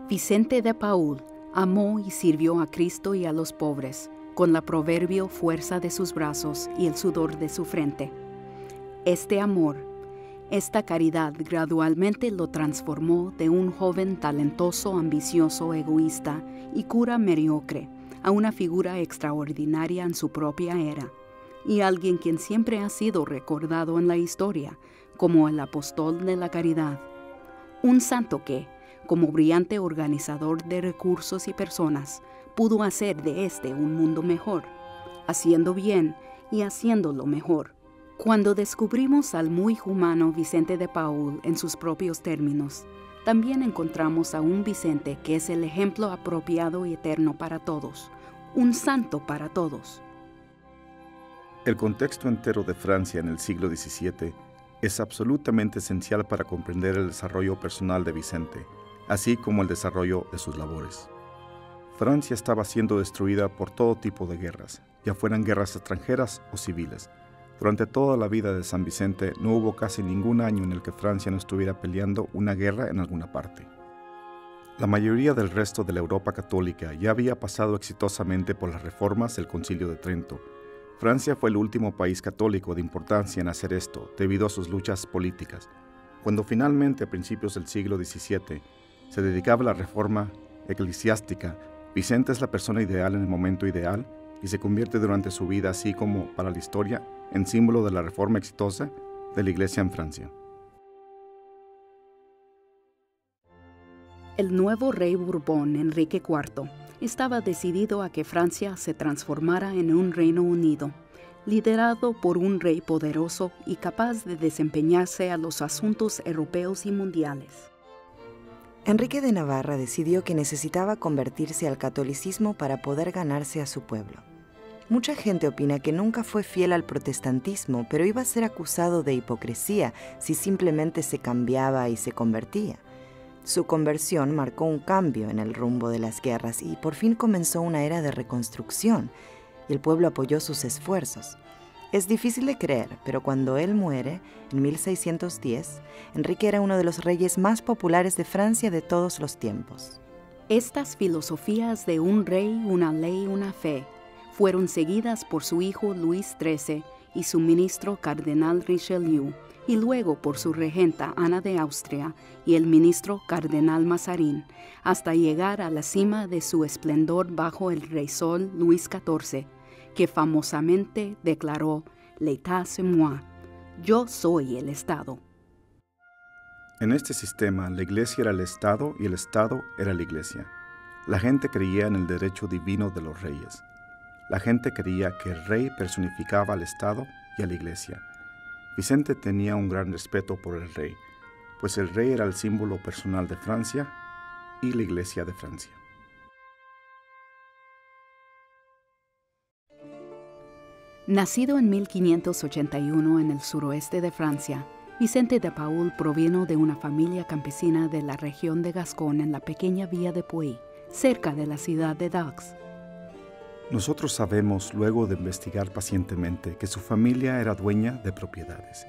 Vicente de Paúl amó y sirvió a Cristo y a los pobres, con la proverbio fuerza de sus brazos y el sudor de su frente. Este amor, esta caridad gradualmente lo transformó de un joven talentoso, ambicioso, egoísta y cura mediocre a una figura extraordinaria en su propia era, y alguien quien siempre ha sido recordado en la historia como el apóstol de la caridad. Un santo que, como brillante organizador de recursos y personas, pudo hacer de este un mundo mejor, haciendo bien y haciéndolo mejor. Cuando descubrimos al muy humano Vicente de Paúl en sus propios términos, también encontramos a un Vicente que es el ejemplo apropiado y eterno para todos, un santo para todos. El contexto entero de Francia en el siglo XVII es absolutamente esencial para comprender el desarrollo personal de Vicente, así como el desarrollo de sus labores. Francia estaba siendo destruida por todo tipo de guerras, ya fueran guerras extranjeras o civiles. Durante toda la vida de San Vicente no hubo casi ningún año en el que Francia no estuviera peleando una guerra en alguna parte. La mayoría del resto de la Europa católica ya había pasado exitosamente por las reformas del Concilio de Trento. Francia fue el último país católico de importancia en hacer esto, debido a sus luchas políticas. Cuando finalmente, a principios del siglo XVII, se dedicaba a la reforma eclesiástica, Vicente es la persona ideal en el momento ideal y se convierte durante su vida, así como para la historia, en símbolo de la reforma exitosa de la Iglesia en Francia. El nuevo rey Borbón, Enrique IV, estaba decidido a que Francia se transformara en un Reino Unido, liderado por un rey poderoso y capaz de desempeñarse a los asuntos europeos y mundiales. Enrique de Navarra decidió que necesitaba convertirse al catolicismo para poder ganarse a su pueblo. Mucha gente opina que nunca fue fiel al protestantismo, pero iba a ser acusado de hipocresía si simplemente se cambiaba y se convertía. Su conversión marcó un cambio en el rumbo de las guerras y por fin comenzó una era de reconstrucción, y el pueblo apoyó sus esfuerzos. Es difícil de creer, pero cuando él muere, en 1610, Enrique era uno de los reyes más populares de Francia de todos los tiempos. Estas filosofías de un rey, una ley, una fe, fueron seguidas por su hijo Luis XIII y su ministro cardenal Richelieu, y luego por su regenta Ana de Austria y el ministro cardenal Mazarin, hasta llegar a la cima de su esplendor bajo el rey Sol Luis XIV, que famosamente declaró «L'État c'est moi», «Yo soy el Estado». En este sistema, la Iglesia era el Estado y el Estado era la Iglesia. La gente creía en el derecho divino de los reyes. La gente creía que el rey personificaba al Estado y a la Iglesia. Vicente tenía un gran respeto por el rey, pues el rey era el símbolo personal de Francia y la Iglesia de Francia. Nacido en 1581 en el suroeste de Francia, Vicente de Paúl provino de una familia campesina de la región de Gascón en la pequeña villa de Puy, cerca de la ciudad de Dax. Nosotros sabemos, luego de investigar pacientemente, que su familia era dueña de propiedades.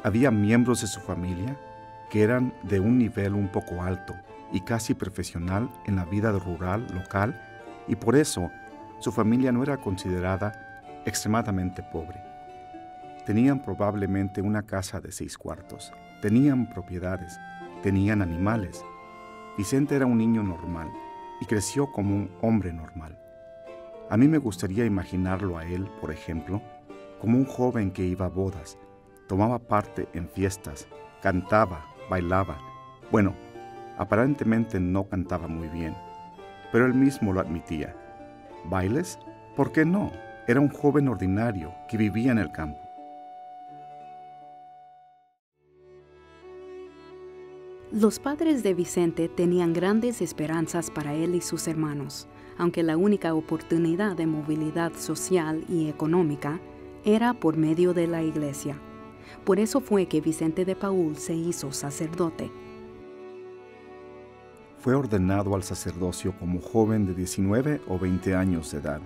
Había miembros de su familia que eran de un nivel un poco alto y casi profesional en la vida rural local, y por eso su familia no era considerada extremadamente pobre. Tenían probablemente una casa de 6 cuartos, tenían propiedades, tenían animales. Vicente era un niño normal y creció como un hombre normal. A mí me gustaría imaginarlo a él, por ejemplo, como un joven que iba a bodas, tomaba parte en fiestas, cantaba, bailaba. Bueno, aparentemente no cantaba muy bien, pero él mismo lo admitía. ¿Bailes? ¿Por qué no? Era un joven ordinario que vivía en el campo. Los padres de Vicente tenían grandes esperanzas para él y sus hermanos, aunque la única oportunidad de movilidad social y económica era por medio de la Iglesia. Por eso fue que Vicente de Paúl se hizo sacerdote. Fue ordenado al sacerdocio como joven de 19 o 20 años de edad.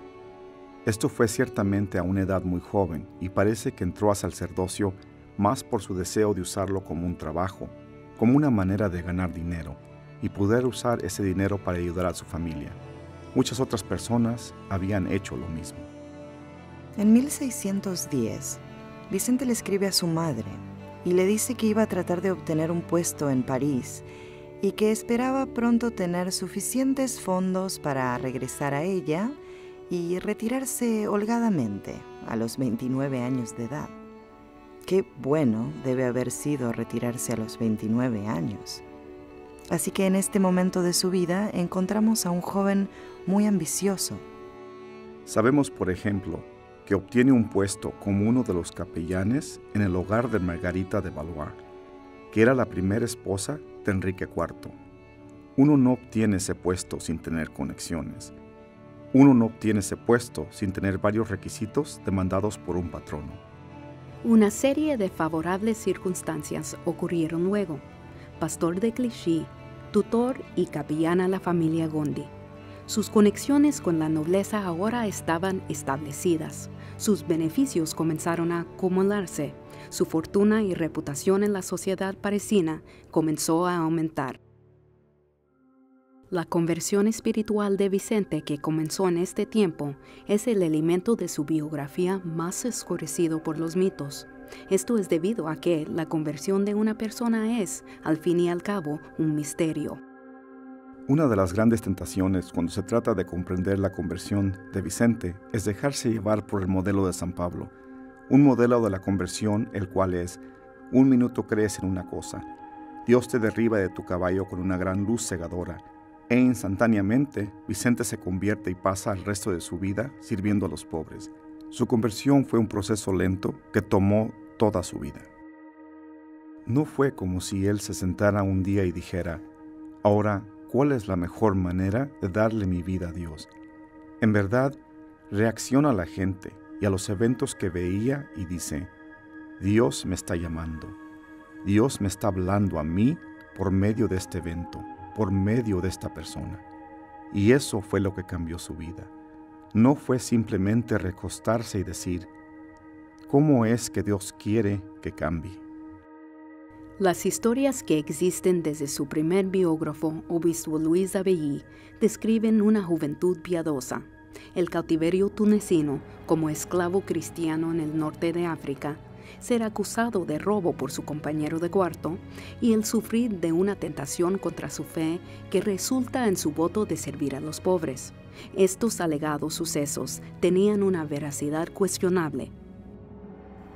Esto fue ciertamente a una edad muy joven y parece que entró al sacerdocio más por su deseo de usarlo como un trabajo, como una manera de ganar dinero, y poder usar ese dinero para ayudar a su familia. Muchas otras personas habían hecho lo mismo. En 1610, Vicente le escribe a su madre y le dice que iba a tratar de obtener un puesto en París y que esperaba pronto tener suficientes fondos para regresar a ella y retirarse holgadamente a los 29 años de edad. Qué bueno debe haber sido retirarse a los 29 años. Así que en este momento de su vida encontramos a un joven muy ambicioso. Sabemos, por ejemplo, que obtiene un puesto como uno de los capellanes en el hogar de Margarita de Valois, que era la primera esposa de Enrique IV. Uno no obtiene ese puesto sin tener conexiones. Uno no obtiene ese puesto sin tener varios requisitos demandados por un patrono. Una serie de favorables circunstancias ocurrieron luego. Pastor de Clichy, tutor y capellán a la familia Gondi. Sus conexiones con la nobleza ahora estaban establecidas. Sus beneficios comenzaron a acumularse. Su fortuna y reputación en la sociedad parisina comenzó a aumentar. La conversión espiritual de Vicente, que comenzó en este tiempo, es el elemento de su biografía más escurecido por los mitos. Esto es debido a que la conversión de una persona es, al fin y al cabo, un misterio. Una de las grandes tentaciones cuando se trata de comprender la conversión de Vicente es dejarse llevar por el modelo de San Pablo, un modelo de la conversión el cual es: un minuto crees en una cosa, Dios te derriba de tu caballo con una gran luz cegadora, e instantáneamente Vicente se convierte y pasa el resto de su vida sirviendo a los pobres. Su conversión fue un proceso lento que tomó toda su vida. No fue como si él se sentara un día y dijera: ahora, ¿cuál es la mejor manera de darle mi vida a Dios? En verdad, reacciona a la gente y a los eventos que veía y dice: Dios me está llamando. Dios me está hablando a mí por medio de este evento, por medio de esta persona. Y eso fue lo que cambió su vida. No fue simplemente recostarse y decir: ¿cómo es que Dios quiere que cambie? Las historias que existen desde su primer biógrafo, obispo Luis Abelí, describen una juventud piadosa, el cautiverio tunecino como esclavo cristiano en el norte de África, ser acusado de robo por su compañero de cuarto y el sufrir de una tentación contra su fe que resulta en su voto de servir a los pobres. Estos alegados sucesos tenían una veracidad cuestionable.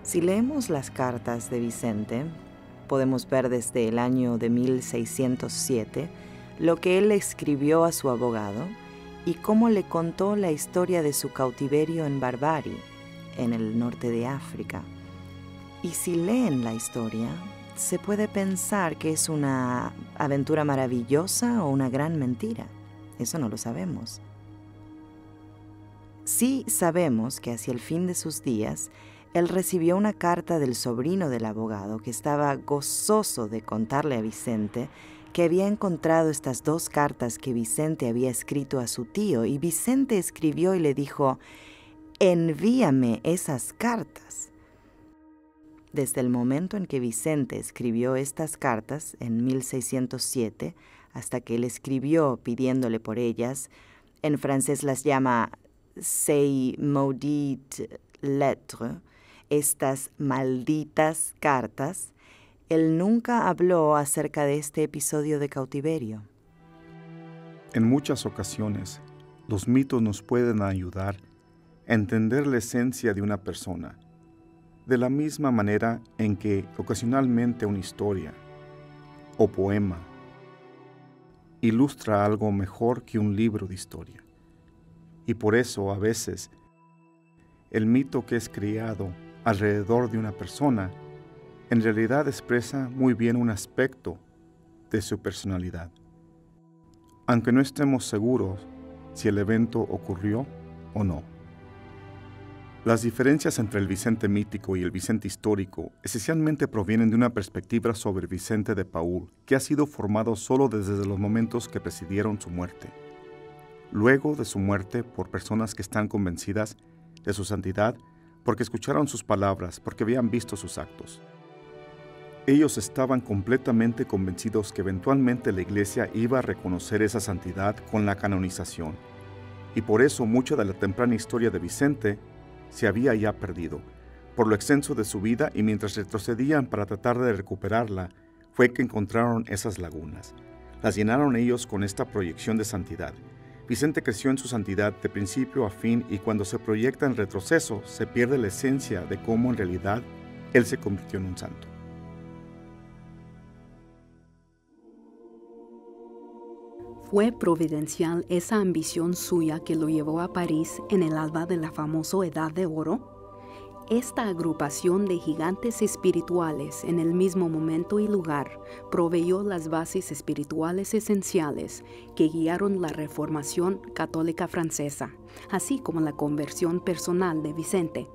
Si leemos las cartas de Vicente, podemos ver desde el año de 1607 lo que él escribió a su abogado y cómo le contó la historia de su cautiverio en Barbary, en el norte de África. Y si leen la historia, se puede pensar que es una aventura maravillosa o una gran mentira. Eso no lo sabemos. Sí sabemos que hacia el fin de sus días, él recibió una carta del sobrino del abogado que estaba gozoso de contarle a Vicente que había encontrado estas dos cartas que Vicente había escrito a su tío, y Vicente escribió y le dijo: envíame esas cartas. Desde el momento en que Vicente escribió estas cartas, en 1607, hasta que él escribió pidiéndole por ellas, en francés las llama ces maudites lettres, estas malditas cartas, él nunca habló acerca de este episodio de cautiverio. En muchas ocasiones, los mitos nos pueden ayudar a entender la esencia de una persona, de la misma manera en que ocasionalmente una historia o poema ilustra algo mejor que un libro de historia. Y por eso, a veces, el mito que es creado alrededor de una persona en realidad expresa muy bien un aspecto de su personalidad, aunque no estemos seguros si el evento ocurrió o no. Las diferencias entre el Vicente mítico y el Vicente histórico esencialmente provienen de una perspectiva sobre Vicente de Paúl, que ha sido formado solo desde los momentos que precedieron su muerte. Luego de su muerte, por personas que están convencidas de su santidad, porque escucharon sus palabras, porque habían visto sus actos. Ellos estaban completamente convencidos que eventualmente la Iglesia iba a reconocer esa santidad con la canonización, y por eso mucha de la temprana historia de Vicente se había ya perdido. Por lo extenso de su vida y mientras retrocedían para tratar de recuperarla, fue que encontraron esas lagunas. Las llenaron ellos con esta proyección de santidad. Vicente creció en su santidad de principio a fin y cuando se proyecta en retroceso, se pierde la esencia de cómo en realidad él se convirtió en un santo. Fue providencial esa ambición suya que lo llevó a París en el alba de la famosa Edad de Oro. Esta agrupación de gigantes espirituales en el mismo momento y lugar proveyó las bases espirituales esenciales que guiaron la Reformación católica francesa, así como la conversión personal de Vicente.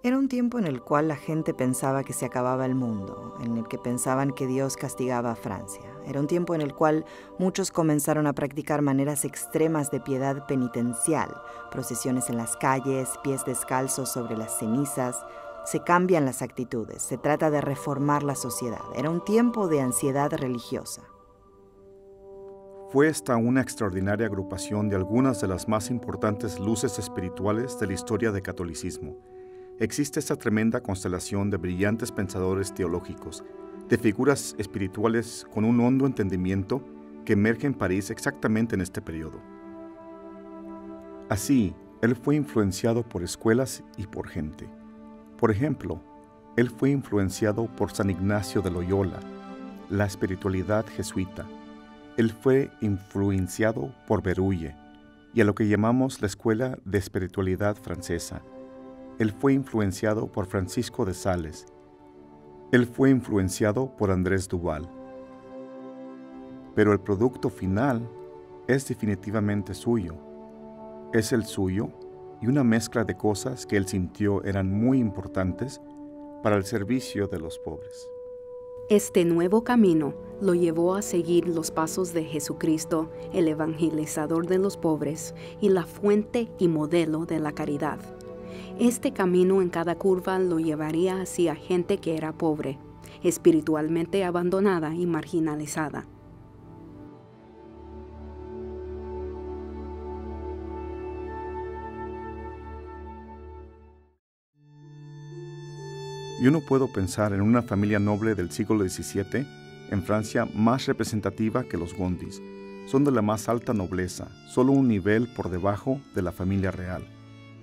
Era un tiempo en el cual la gente pensaba que se acababa el mundo, en el que pensaban que Dios castigaba a Francia. Era un tiempo en el cual muchos comenzaron a practicar maneras extremas de piedad penitencial, procesiones en las calles, pies descalzos sobre las cenizas. Se cambian las actitudes, se trata de reformar la sociedad. Era un tiempo de ansiedad religiosa. Fue esta una extraordinaria agrupación de algunas de las más importantes luces espirituales de la historia del catolicismo. Existe esta tremenda constelación de brillantes pensadores teológicos, de figuras espirituales con un hondo entendimiento que emerge en París exactamente en este periodo. Así, él fue influenciado por escuelas y por gente. Por ejemplo, él fue influenciado por San Ignacio de Loyola, la espiritualidad jesuita. Él fue influenciado por Berulle y a lo que llamamos la Escuela de Espiritualidad Francesa. Él fue influenciado por Francisco de Sales. Él fue influenciado por Andrés Duval. Pero el producto final es definitivamente suyo. Es el suyo y una mezcla de cosas que él sintió eran muy importantes para el servicio de los pobres. Este nuevo camino lo llevó a seguir los pasos de Jesucristo, el evangelizador de los pobres y la fuente y modelo de la caridad. Este camino en cada curva lo llevaría hacia gente que era pobre, espiritualmente abandonada y marginalizada. Yo no puedo pensar en una familia noble del siglo XVII en Francia más representativa que los Gondis. Son de la más alta nobleza, solo un nivel por debajo de la familia real.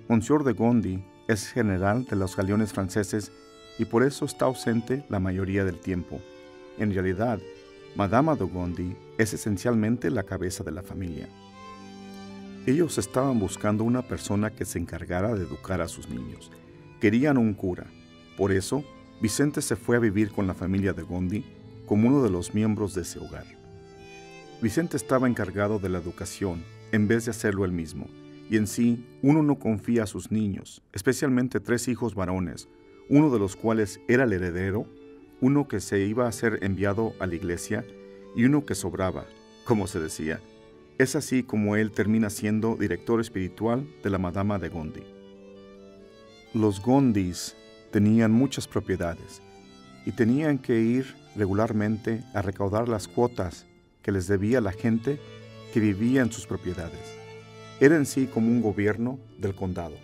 Monsieur de Gondi es general de los galeones franceses y por eso está ausente la mayoría del tiempo. En realidad, Madama de Gondi es esencialmente la cabeza de la familia. Ellos estaban buscando una persona que se encargara de educar a sus niños. Querían un cura. Por eso, Vicente se fue a vivir con la familia de Gondi como uno de los miembros de ese hogar. Vicente estaba encargado de la educación en vez de hacerlo él mismo. Y en sí, uno no confía a sus niños, especialmente 3 hijos varones, uno de los cuales era el heredero, uno que se iba a ser enviado a la iglesia y uno que sobraba, como se decía. Es así como él termina siendo director espiritual de la Madama de Gondi. Los Gondis tenían muchas propiedades y tenían que ir regularmente a recaudar las cuotas que les debía la gente que vivía en sus propiedades. Era en sí como un gobierno del condado.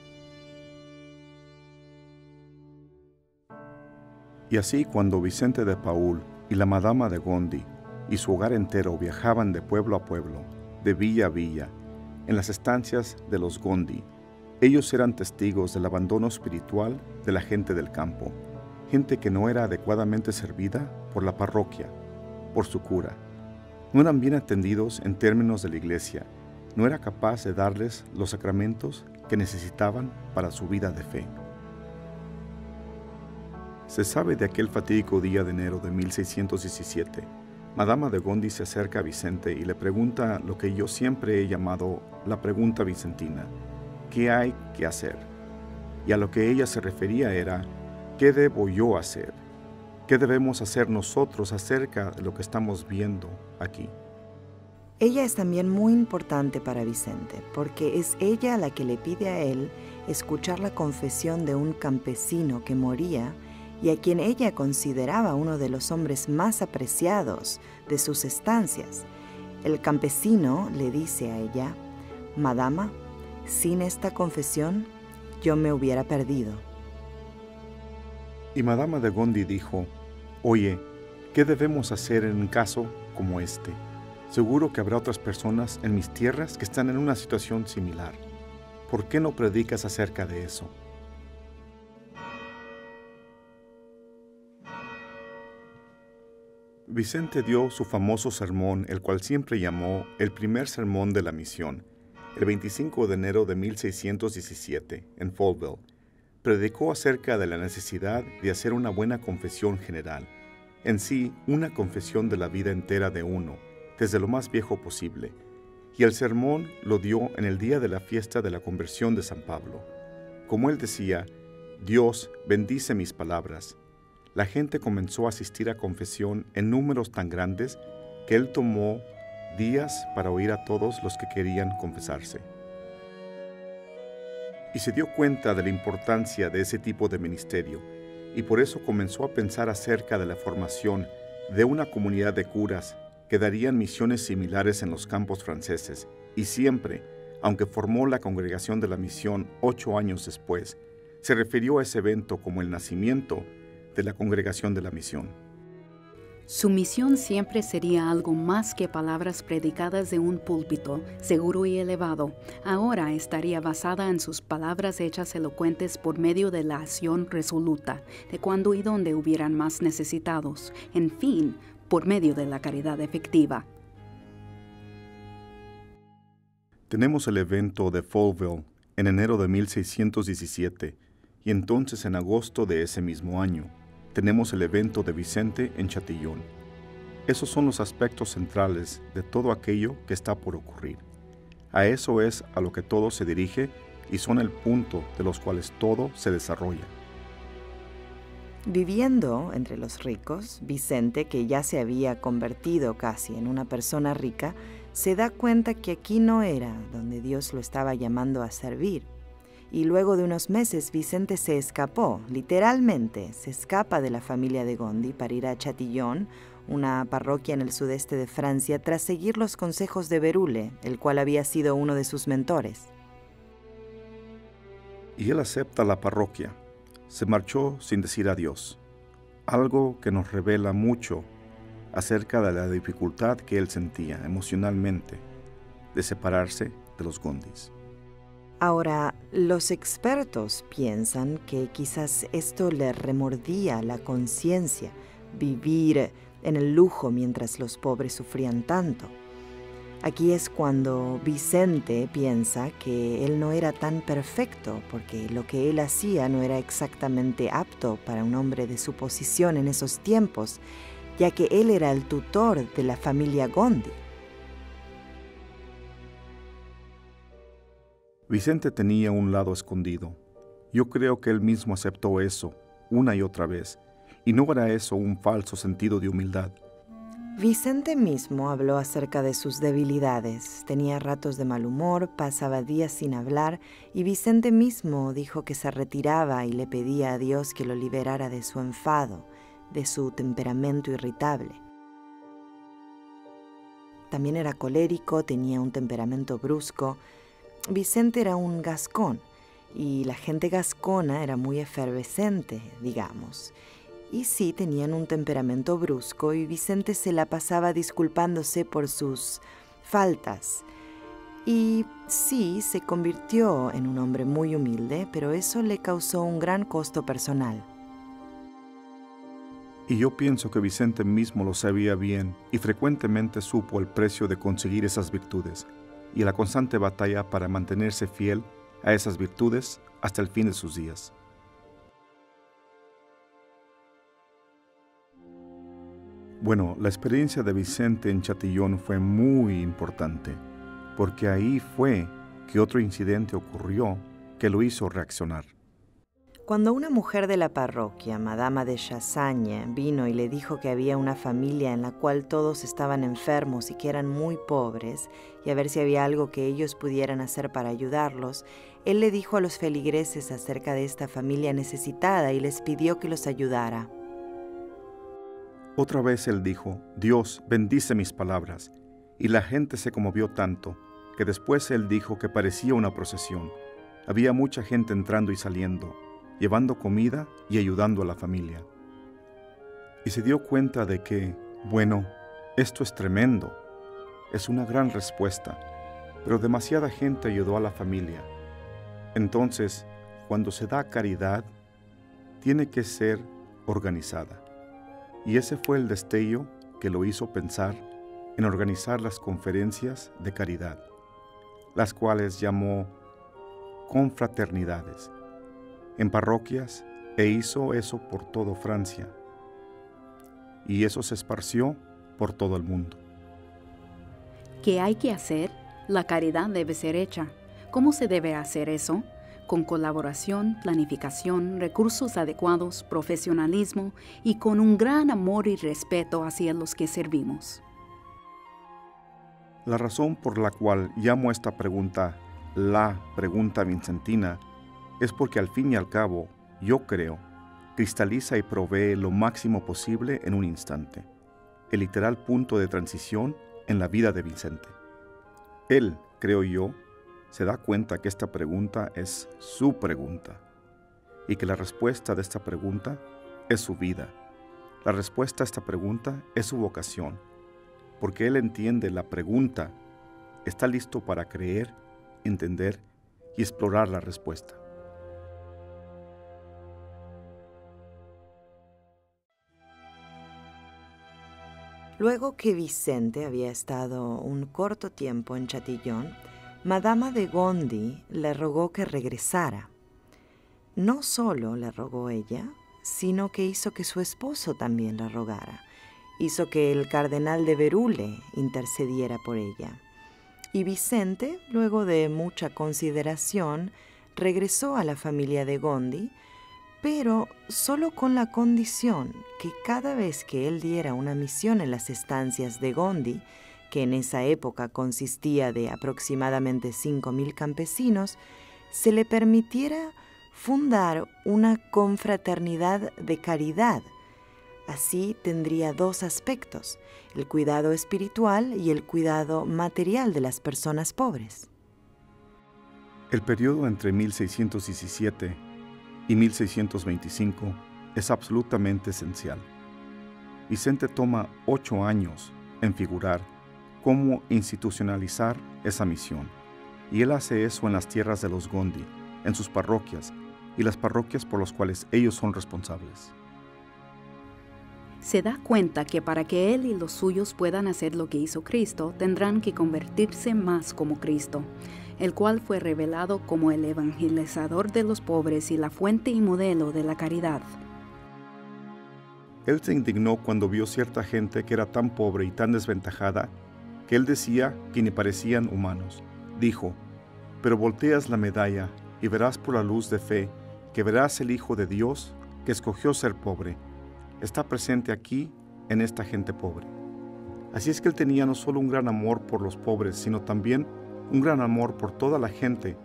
Y así cuando Vicente de Paúl y la Madama de Gondi y su hogar entero viajaban de pueblo a pueblo, de villa a villa, en las estancias de los Gondi, ellos eran testigos del abandono espiritual de la gente del campo, gente que no era adecuadamente servida por la parroquia, por su cura. No eran bien atendidos en términos de la iglesia, no era capaz de darles los sacramentos que necesitaban para su vida de fe. Se sabe de aquel fatídico día de enero de 1617. Madama de Gondi se acerca a Vicente y le pregunta lo que yo siempre he llamado la pregunta vicentina: ¿qué hay que hacer? Y a lo que ella se refería era: ¿qué debo yo hacer? ¿Qué debemos hacer nosotros acerca de lo que estamos viendo aquí? Ella es también muy importante para Vicente, porque es ella la que le pide a él escuchar la confesión de un campesino que moría y a quien ella consideraba uno de los hombres más apreciados de sus estancias. El campesino le dice a ella: «Madama, sin esta confesión, yo me hubiera perdido». Y Madama de Gondi dijo: «Oye, ¿qué debemos hacer en un caso como este? Seguro que habrá otras personas en mis tierras que están en una situación similar. ¿Por qué no predicas acerca de eso?». Vicente dio su famoso sermón, el cual siempre llamó el primer sermón de la misión, el 25 de enero de 1617, en Folleville. Predicó acerca de la necesidad de hacer una buena confesión general, en sí una confesión de la vida entera de uno, desde lo más viejo posible, y el sermón lo dio en el día de la fiesta de la conversión de San Pablo. Como él decía: «Dios bendice mis palabras». La gente comenzó a asistir a confesión en números tan grandes que él tomó días para oír a todos los que querían confesarse. Y se dio cuenta de la importancia de ese tipo de ministerio, y por eso comenzó a pensar acerca de la formación de una comunidad de curas que darían misiones similares en los campos franceses, y siempre, aunque formó la Congregación de la Misión 8 años después, se refirió a ese evento como el nacimiento de la Congregación de la Misión. Su misión siempre sería algo más que palabras predicadas de un púlpito seguro y elevado. Ahora estaría basada en sus palabras hechas elocuentes por medio de la acción resoluta, de cuando y donde hubieran más necesitados, en fin, por medio de la caridad efectiva. Tenemos el evento de Folleville en enero de 1617, y entonces en agosto de ese mismo año, tenemos el evento de Vicente en Chatillon. Esos son los aspectos centrales de todo aquello que está por ocurrir. A eso es a lo que todo se dirige y son el punto de los cuales todo se desarrolla. Viviendo entre los ricos, Vicente, que ya se había convertido casi en una persona rica, se da cuenta que aquí no era donde Dios lo estaba llamando a servir. Y luego de unos meses Vicente se escapó, literalmente se escapa de la familia de Gondi para ir a Chatillon, una parroquia en el sudeste de Francia, tras seguir los consejos de Berule, el cual había sido uno de sus mentores. Y él acepta la parroquia. Se marchó sin decir adiós, algo que nos revela mucho acerca de la dificultad que él sentía emocionalmente de separarse de los Gondis. Ahora, los expertos piensan que quizás esto le remordía la conciencia, vivir en el lujo mientras los pobres sufrían tanto. Aquí es cuando Vicente piensa que él no era tan perfecto, porque lo que él hacía no era exactamente apto para un hombre de su posición en esos tiempos, ya que él era el tutor de la familia Gondi. Vicente tenía un lado escondido. Yo creo que él mismo aceptó eso una y otra vez, y no era eso un falso sentido de humildad. Vicente mismo habló acerca de sus debilidades. Tenía ratos de mal humor, pasaba días sin hablar, y Vicente mismo dijo que se retiraba y le pedía a Dios que lo liberara de su enfado, de su temperamento irritable. También era colérico, tenía un temperamento brusco. Vicente era un gascón, y la gente gascona era muy efervescente, digamos. Y sí, tenían un temperamento brusco, y Vicente se la pasaba disculpándose por sus faltas. Y sí, se convirtió en un hombre muy humilde, pero eso le causó un gran costo personal. Y yo pienso que Vicente mismo lo sabía bien y frecuentemente supo el precio de conseguir esas virtudes y la constante batalla para mantenerse fiel a esas virtudes hasta el fin de sus días. Bueno, la experiencia de Vicente en Chatillon fue muy importante, porque ahí fue que otro incidente ocurrió que lo hizo reaccionar. Cuando una mujer de la parroquia, Madama de Chassagne, vino y le dijo que había una familia en la cual todos estaban enfermos y que eran muy pobres, y a ver si había algo que ellos pudieran hacer para ayudarlos, Él le dijo a los feligreses acerca de esta familia necesitada y les pidió que los ayudara. Otra vez él dijo: Dios bendice mis palabras. Y la gente se conmovió tanto, que después él dijo que parecía una procesión. Había mucha gente entrando y saliendo, llevando comida y ayudando a la familia. Y se dio cuenta de que, bueno, esto es tremendo. Es una gran respuesta, pero demasiada gente ayudó a la familia. Entonces, cuando se da caridad, tiene que ser organizada. Y ese fue el destello que lo hizo pensar en organizar las conferencias de caridad, las cuales llamó confraternidades, en parroquias, e hizo eso por toda Francia. Y eso se esparció por todo el mundo. ¿Qué hay que hacer? La caridad debe ser hecha. ¿Cómo se debe hacer eso? Con colaboración, planificación, recursos adecuados, profesionalismo y con un gran amor y respeto hacia los que servimos. La razón por la cual llamo esta pregunta la pregunta vincentina es porque al fin y al cabo, yo creo, cristaliza y provee lo máximo posible en un instante, el literal punto de transición en la vida de Vicente. Él, creo yo, se da cuenta que esta pregunta es su pregunta y que la respuesta de esta pregunta es su vida. La respuesta a esta pregunta es su vocación, porque él entiende la pregunta, está listo para creer, entender y explorar la respuesta. Luego que Vicente había estado un corto tiempo en Chatillon, Madama de Gondi le rogó que regresara. No solo le rogó ella, sino que hizo que su esposo también la rogara. Hizo que el cardenal de Berulle intercediera por ella. Y Vicente, luego de mucha consideración, regresó a la familia de Gondi, pero solo con la condición que cada vez que él diera una misión en las estancias de Gondi, que en esa época consistía de aproximadamente 5,000 campesinos, se le permitiera fundar una confraternidad de caridad. Así tendría dos aspectos, el cuidado espiritual y el cuidado material de las personas pobres. El periodo entre 1617 y 1625 es absolutamente esencial. Vicente toma 8 años en figurar cómo institucionalizar esa misión, y él hace eso en las tierras de los Gondi, en sus parroquias y las parroquias por las cuales ellos son responsables. Se da cuenta que para que él y los suyos puedan hacer lo que hizo Cristo, tendrán que convertirse más como Cristo, el cual fue revelado como el evangelizador de los pobres y la fuente y modelo de la caridad. Él se indignó cuando vio cierta gente que era tan pobre y tan desventajada que él decía que ni parecían humanos. Dijo: pero volteas la medalla y verás por la luz de fe que verás el Hijo de Dios que escogió ser pobre. Está presente aquí en esta gente pobre. Así es que él tenía no solo un gran amor por los pobres, sino también un gran amor por toda la gente,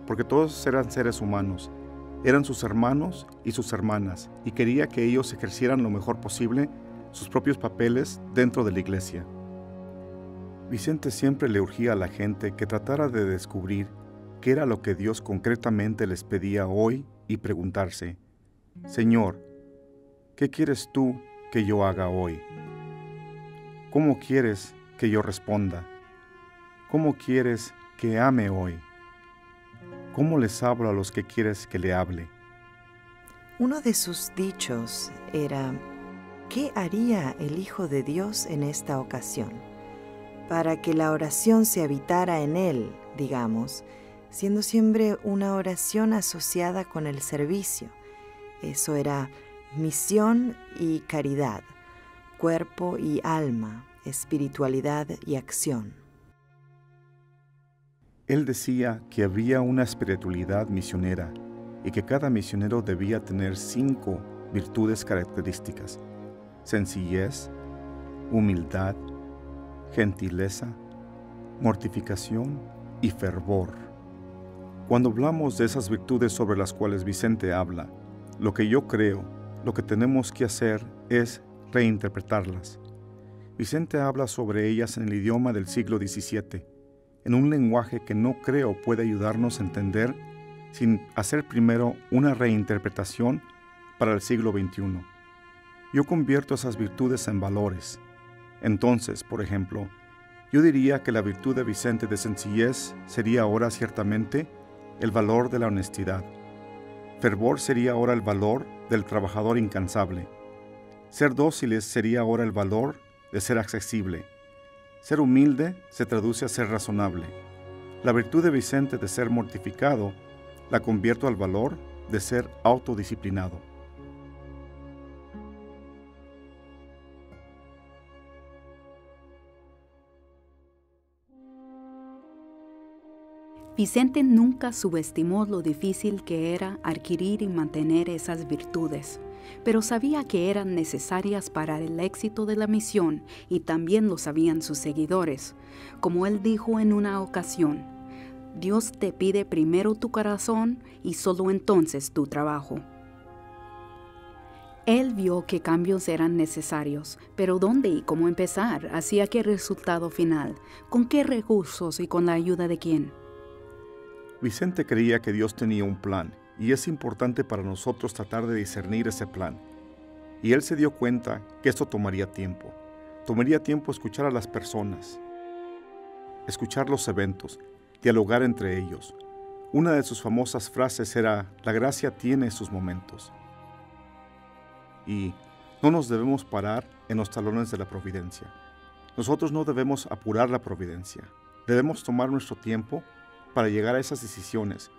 porque todos eran seres humanos, eran sus hermanos y sus hermanas, y quería que ellos ejercieran lo mejor posible sus propios papeles dentro de la iglesia. Vicente siempre le urgía a la gente que tratara de descubrir qué era lo que Dios concretamente les pedía hoy y preguntarse: Señor, ¿qué quieres tú que yo haga hoy? ¿Cómo quieres que yo responda? ¿Cómo quieres que ame hoy? ¿Cómo les hablo a los que quieres que le hable? Uno de sus dichos era: ¿qué haría el Hijo de Dios en esta ocasión? Para que la oración se habitara en él, digamos, siendo siempre una oración asociada con el servicio. Eso era misión y caridad, cuerpo y alma, espiritualidad y acción. Él decía que había una espiritualidad misionera y que cada misionero debía tener 5 virtudes características: sencillez, humildad, gentileza, mortificación y fervor. Cuando hablamos de esas virtudes sobre las cuales Vicente habla, lo que yo creo, lo que tenemos que hacer es reinterpretarlas. Vicente habla sobre ellas en el idioma del siglo XVII, en un lenguaje que no creo puede ayudarnos a entender sin hacer primero una reinterpretación para el siglo XXI. Yo convierto esas virtudes en valores. Entonces, por ejemplo, yo diría que la virtud de Vicente de sencillez sería ahora ciertamente el valor de la honestidad. Fervor sería ahora el valor del trabajador incansable. Ser dóciles sería ahora el valor de ser accesible. Ser humilde se traduce a ser razonable. La virtud de Vicente de ser mortificado la convierto al valor de ser autodisciplinado. Vicente nunca subestimó lo difícil que era adquirir y mantener esas virtudes, pero sabía que eran necesarias para el éxito de la misión y también lo sabían sus seguidores. Como él dijo en una ocasión, Dios te pide primero tu corazón y solo entonces tu trabajo. Él vio que cambios eran necesarios, pero ¿dónde y cómo empezar? ¿Hacia qué resultado final? ¿Con qué recursos y con la ayuda de quién? Vicente creía que Dios tenía un plan, y es importante para nosotros tratar de discernir ese plan. Y él se dio cuenta que esto tomaría tiempo. Tomaría tiempo escuchar a las personas, escuchar los eventos, dialogar entre ellos. Una de sus famosas frases era, la gracia tiene sus momentos. Y no nos debemos parar en los talones de la providencia. Nosotros no debemos apurar la providencia. Debemos tomar nuestro tiempo para llegar a esas decisiones,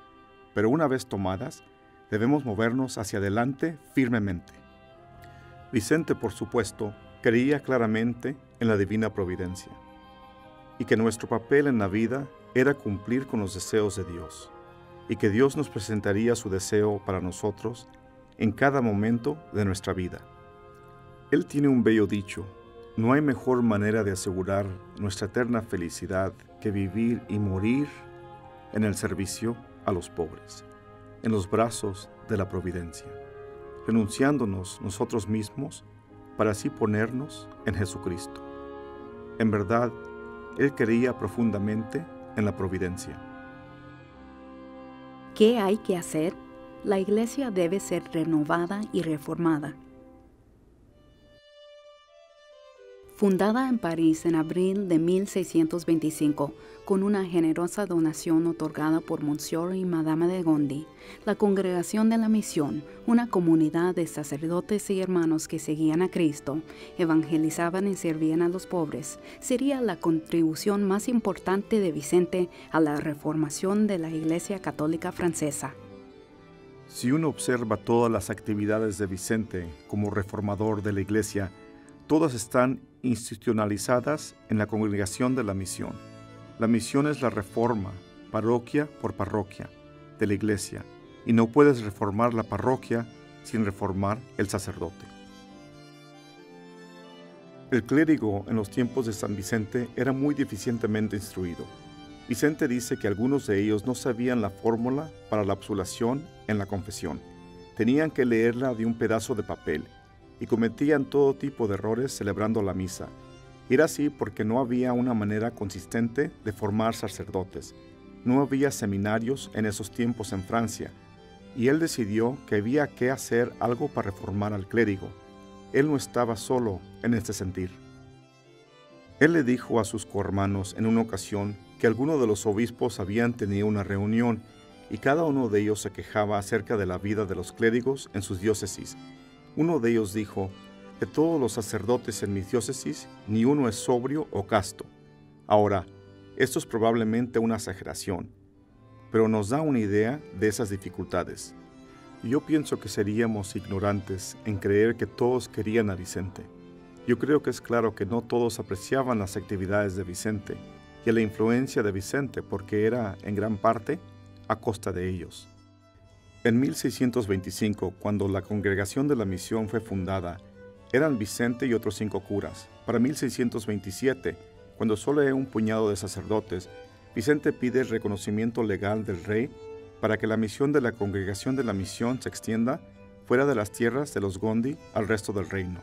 pero una vez tomadas, debemos movernos hacia adelante firmemente. Vicente, por supuesto, creía claramente en la divina providencia y que nuestro papel en la vida era cumplir con los deseos de Dios y que Dios nos presentaría su deseo para nosotros en cada momento de nuestra vida. Él tiene un bello dicho: no hay mejor manera de asegurar nuestra eterna felicidad que vivir y morir en el servicio a los pobres, en los brazos de la providencia, renunciándonos nosotros mismos para así ponernos en Jesucristo. En verdad, él creía profundamente en la providencia. ¿Qué hay que hacer? La Iglesia debe ser renovada y reformada. Fundada en París en abril de 1625, con una generosa donación otorgada por Monsieur y Madame de Gondi, la Congregación de la Misión, una comunidad de sacerdotes y hermanos que seguían a Cristo, evangelizaban y servían a los pobres, sería la contribución más importante de Vicente a la reformación de la Iglesia Católica Francesa. Si uno observa todas las actividades de Vicente como reformador de la Iglesia, todas están institucionalizadas en la Congregación de la Misión. La misión es la reforma, parroquia por parroquia, de la Iglesia, y no puedes reformar la parroquia sin reformar el sacerdote. El clérigo en los tiempos de San Vicente era muy deficientemente instruido. Vicente dice que algunos de ellos no sabían la fórmula para la absolución en la confesión. Tenían que leerla de un pedazo de papel y cometían todo tipo de errores celebrando la misa. Era así porque no había una manera consistente de formar sacerdotes. No había seminarios en esos tiempos en Francia, y él decidió que había que hacer algo para reformar al clérigo. Él no estaba solo en este sentir. Él le dijo a sus cohermanos en una ocasión que algunos de los obispos habían tenido una reunión y cada uno de ellos se quejaba acerca de la vida de los clérigos en sus diócesis. Uno de ellos dijo: de todos los sacerdotes en mi diócesis, ni uno es sobrio o casto. Ahora, esto es probablemente una exageración, pero nos da una idea de esas dificultades. Yo pienso que seríamos ignorantes en creer que todos querían a Vicente. Yo creo que es claro que no todos apreciaban las actividades de Vicente y la influencia de Vicente, porque era, en gran parte, a costa de ellos. En 1625, cuando la Congregación de la Misión fue fundada, eran Vicente y otros 5 curas. Para 1627, cuando solo hay un puñado de sacerdotes, Vicente pide el reconocimiento legal del rey para que la misión de la Congregación de la Misión se extienda fuera de las tierras de los Gondi al resto del reino.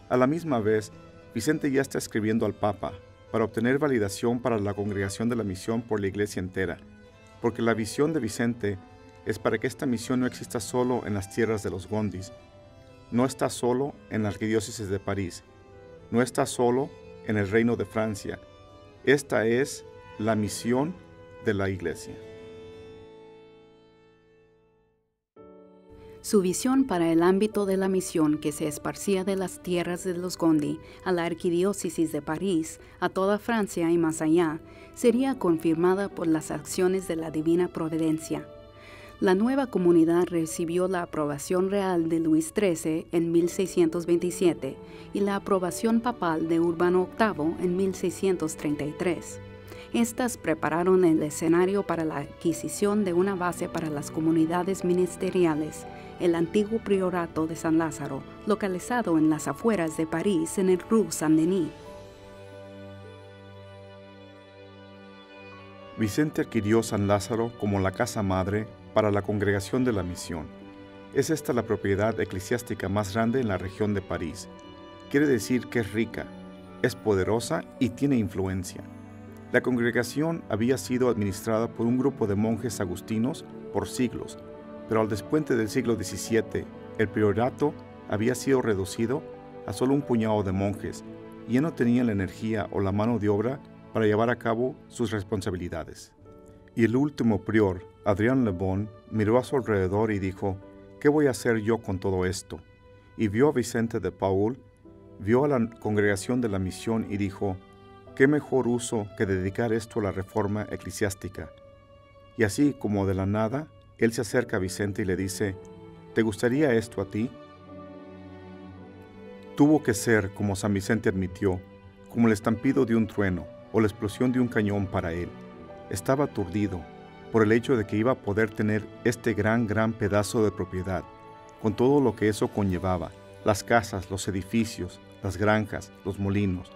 A la misma vez, Vicente ya está escribiendo al Papa para obtener validación para la Congregación de la Misión por la Iglesia entera, porque la visión de Vicente es para que esta misión no exista solo en las tierras de los Gondis, no está solo en la Arquidiócesis de París, no está solo en el Reino de Francia. Esta es la misión de la Iglesia. Su visión para el ámbito de la misión que se esparcía de las tierras de los Gondi a la Arquidiócesis de París, a toda Francia y más allá, sería confirmada por las acciones de la Divina Providencia. La nueva comunidad recibió la aprobación real de Luis XIII en 1627 y la aprobación papal de Urbano VIII en 1633. Estas prepararon el escenario para la adquisición de una base para las comunidades ministeriales, el antiguo priorato de San Lázaro, localizado en las afueras de París en el Rue Saint-Denis. Vicente adquirió San Lázaro como la casa madre para la Congregación de la Misión. Es esta la propiedad eclesiástica más grande en la región de París. Quiere decir que es rica, es poderosa y tiene influencia. La congregación había sido administrada por un grupo de monjes agustinos por siglos, pero al despuente del siglo XVII, el priorato había sido reducido a solo un puñado de monjes y ya no tenían la energía o la mano de obra para llevar a cabo sus responsabilidades. Y el último prior, Adrien Le Bon, miró a su alrededor y dijo: ¿qué voy a hacer yo con todo esto? Y vio a Vicente de Paúl, vio a la Congregación de la Misión y dijo: ¿qué mejor uso que dedicar esto a la reforma eclesiástica? Y así como de la nada, él se acerca a Vicente y le dice: ¿te gustaría esto a ti? Tuvo que ser, como San Vicente admitió, como el estampido de un trueno o la explosión de un cañón para él. Estaba aturdido por el hecho de que iba a poder tener este gran pedazo de propiedad, con todo lo que eso conllevaba, las casas, los edificios, las granjas, los molinos,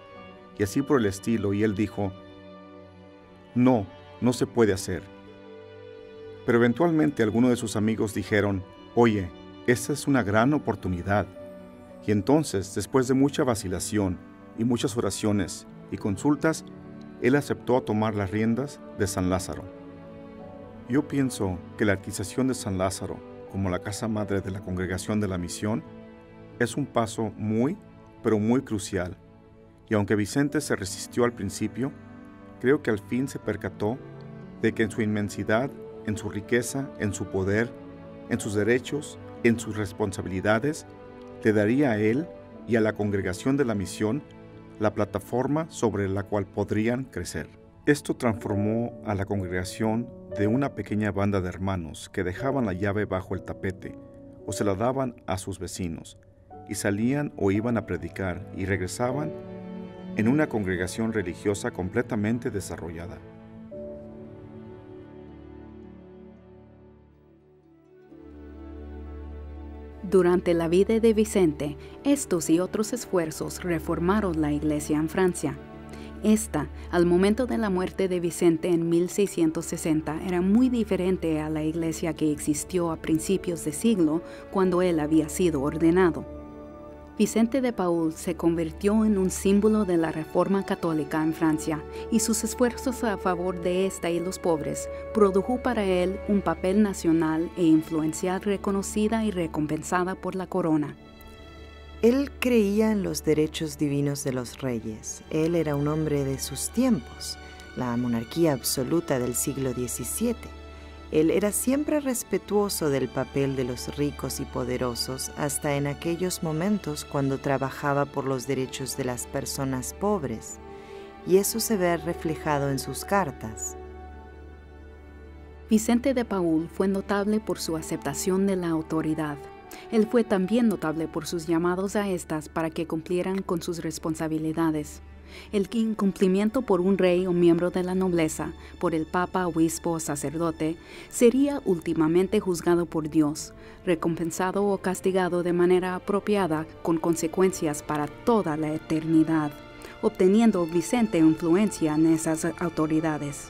y así por el estilo, y él dijo: no se puede hacer. Pero eventualmente algunos de sus amigos dijeron: oye, esta es una gran oportunidad. Y entonces, después de mucha vacilación y muchas oraciones y consultas, él aceptó tomar las riendas de San Lázaro. Yo pienso que la adquisición de San Lázaro como la casa madre de la Congregación de la Misión es un paso pero muy crucial. Y aunque Vicente se resistió al principio, creo que al fin se percató de que en su inmensidad, en su riqueza, en su poder, en sus derechos, en sus responsabilidades, le daría a él y a la Congregación de la Misión la plataforma sobre la cual podrían crecer. Esto transformó a la congregación de una pequeña banda de hermanos que dejaban la llave bajo el tapete o se la daban a sus vecinos y salían o iban a predicar y regresaban en una congregación religiosa completamente desarrollada. Durante la vida de Vicente, estos y otros esfuerzos reformaron la Iglesia en Francia. Esta, al momento de la muerte de Vicente en 1660, era muy diferente a la Iglesia que existió a principios de siglo cuando él había sido ordenado. Vicente de Paúl se convirtió en un símbolo de la Reforma Católica en Francia y sus esfuerzos a favor de esta y los pobres produjo para él un papel nacional e influencial reconocida y recompensada por la corona. Él creía en los derechos divinos de los reyes. Él era un hombre de sus tiempos, la monarquía absoluta del siglo XVII. Él era siempre respetuoso del papel de los ricos y poderosos, hasta en aquellos momentos cuando trabajaba por los derechos de las personas pobres, y eso se ve reflejado en sus cartas. Vicente de Paúl fue notable por su aceptación de la autoridad. Él fue también notable por sus llamados a estas para que cumplieran con sus responsabilidades. El incumplimiento por un rey o miembro de la nobleza, por el papa, obispo o sacerdote, sería últimamente juzgado por Dios, recompensado o castigado de manera apropiada con consecuencias para toda la eternidad, obteniendo Vicente influencia en esas autoridades.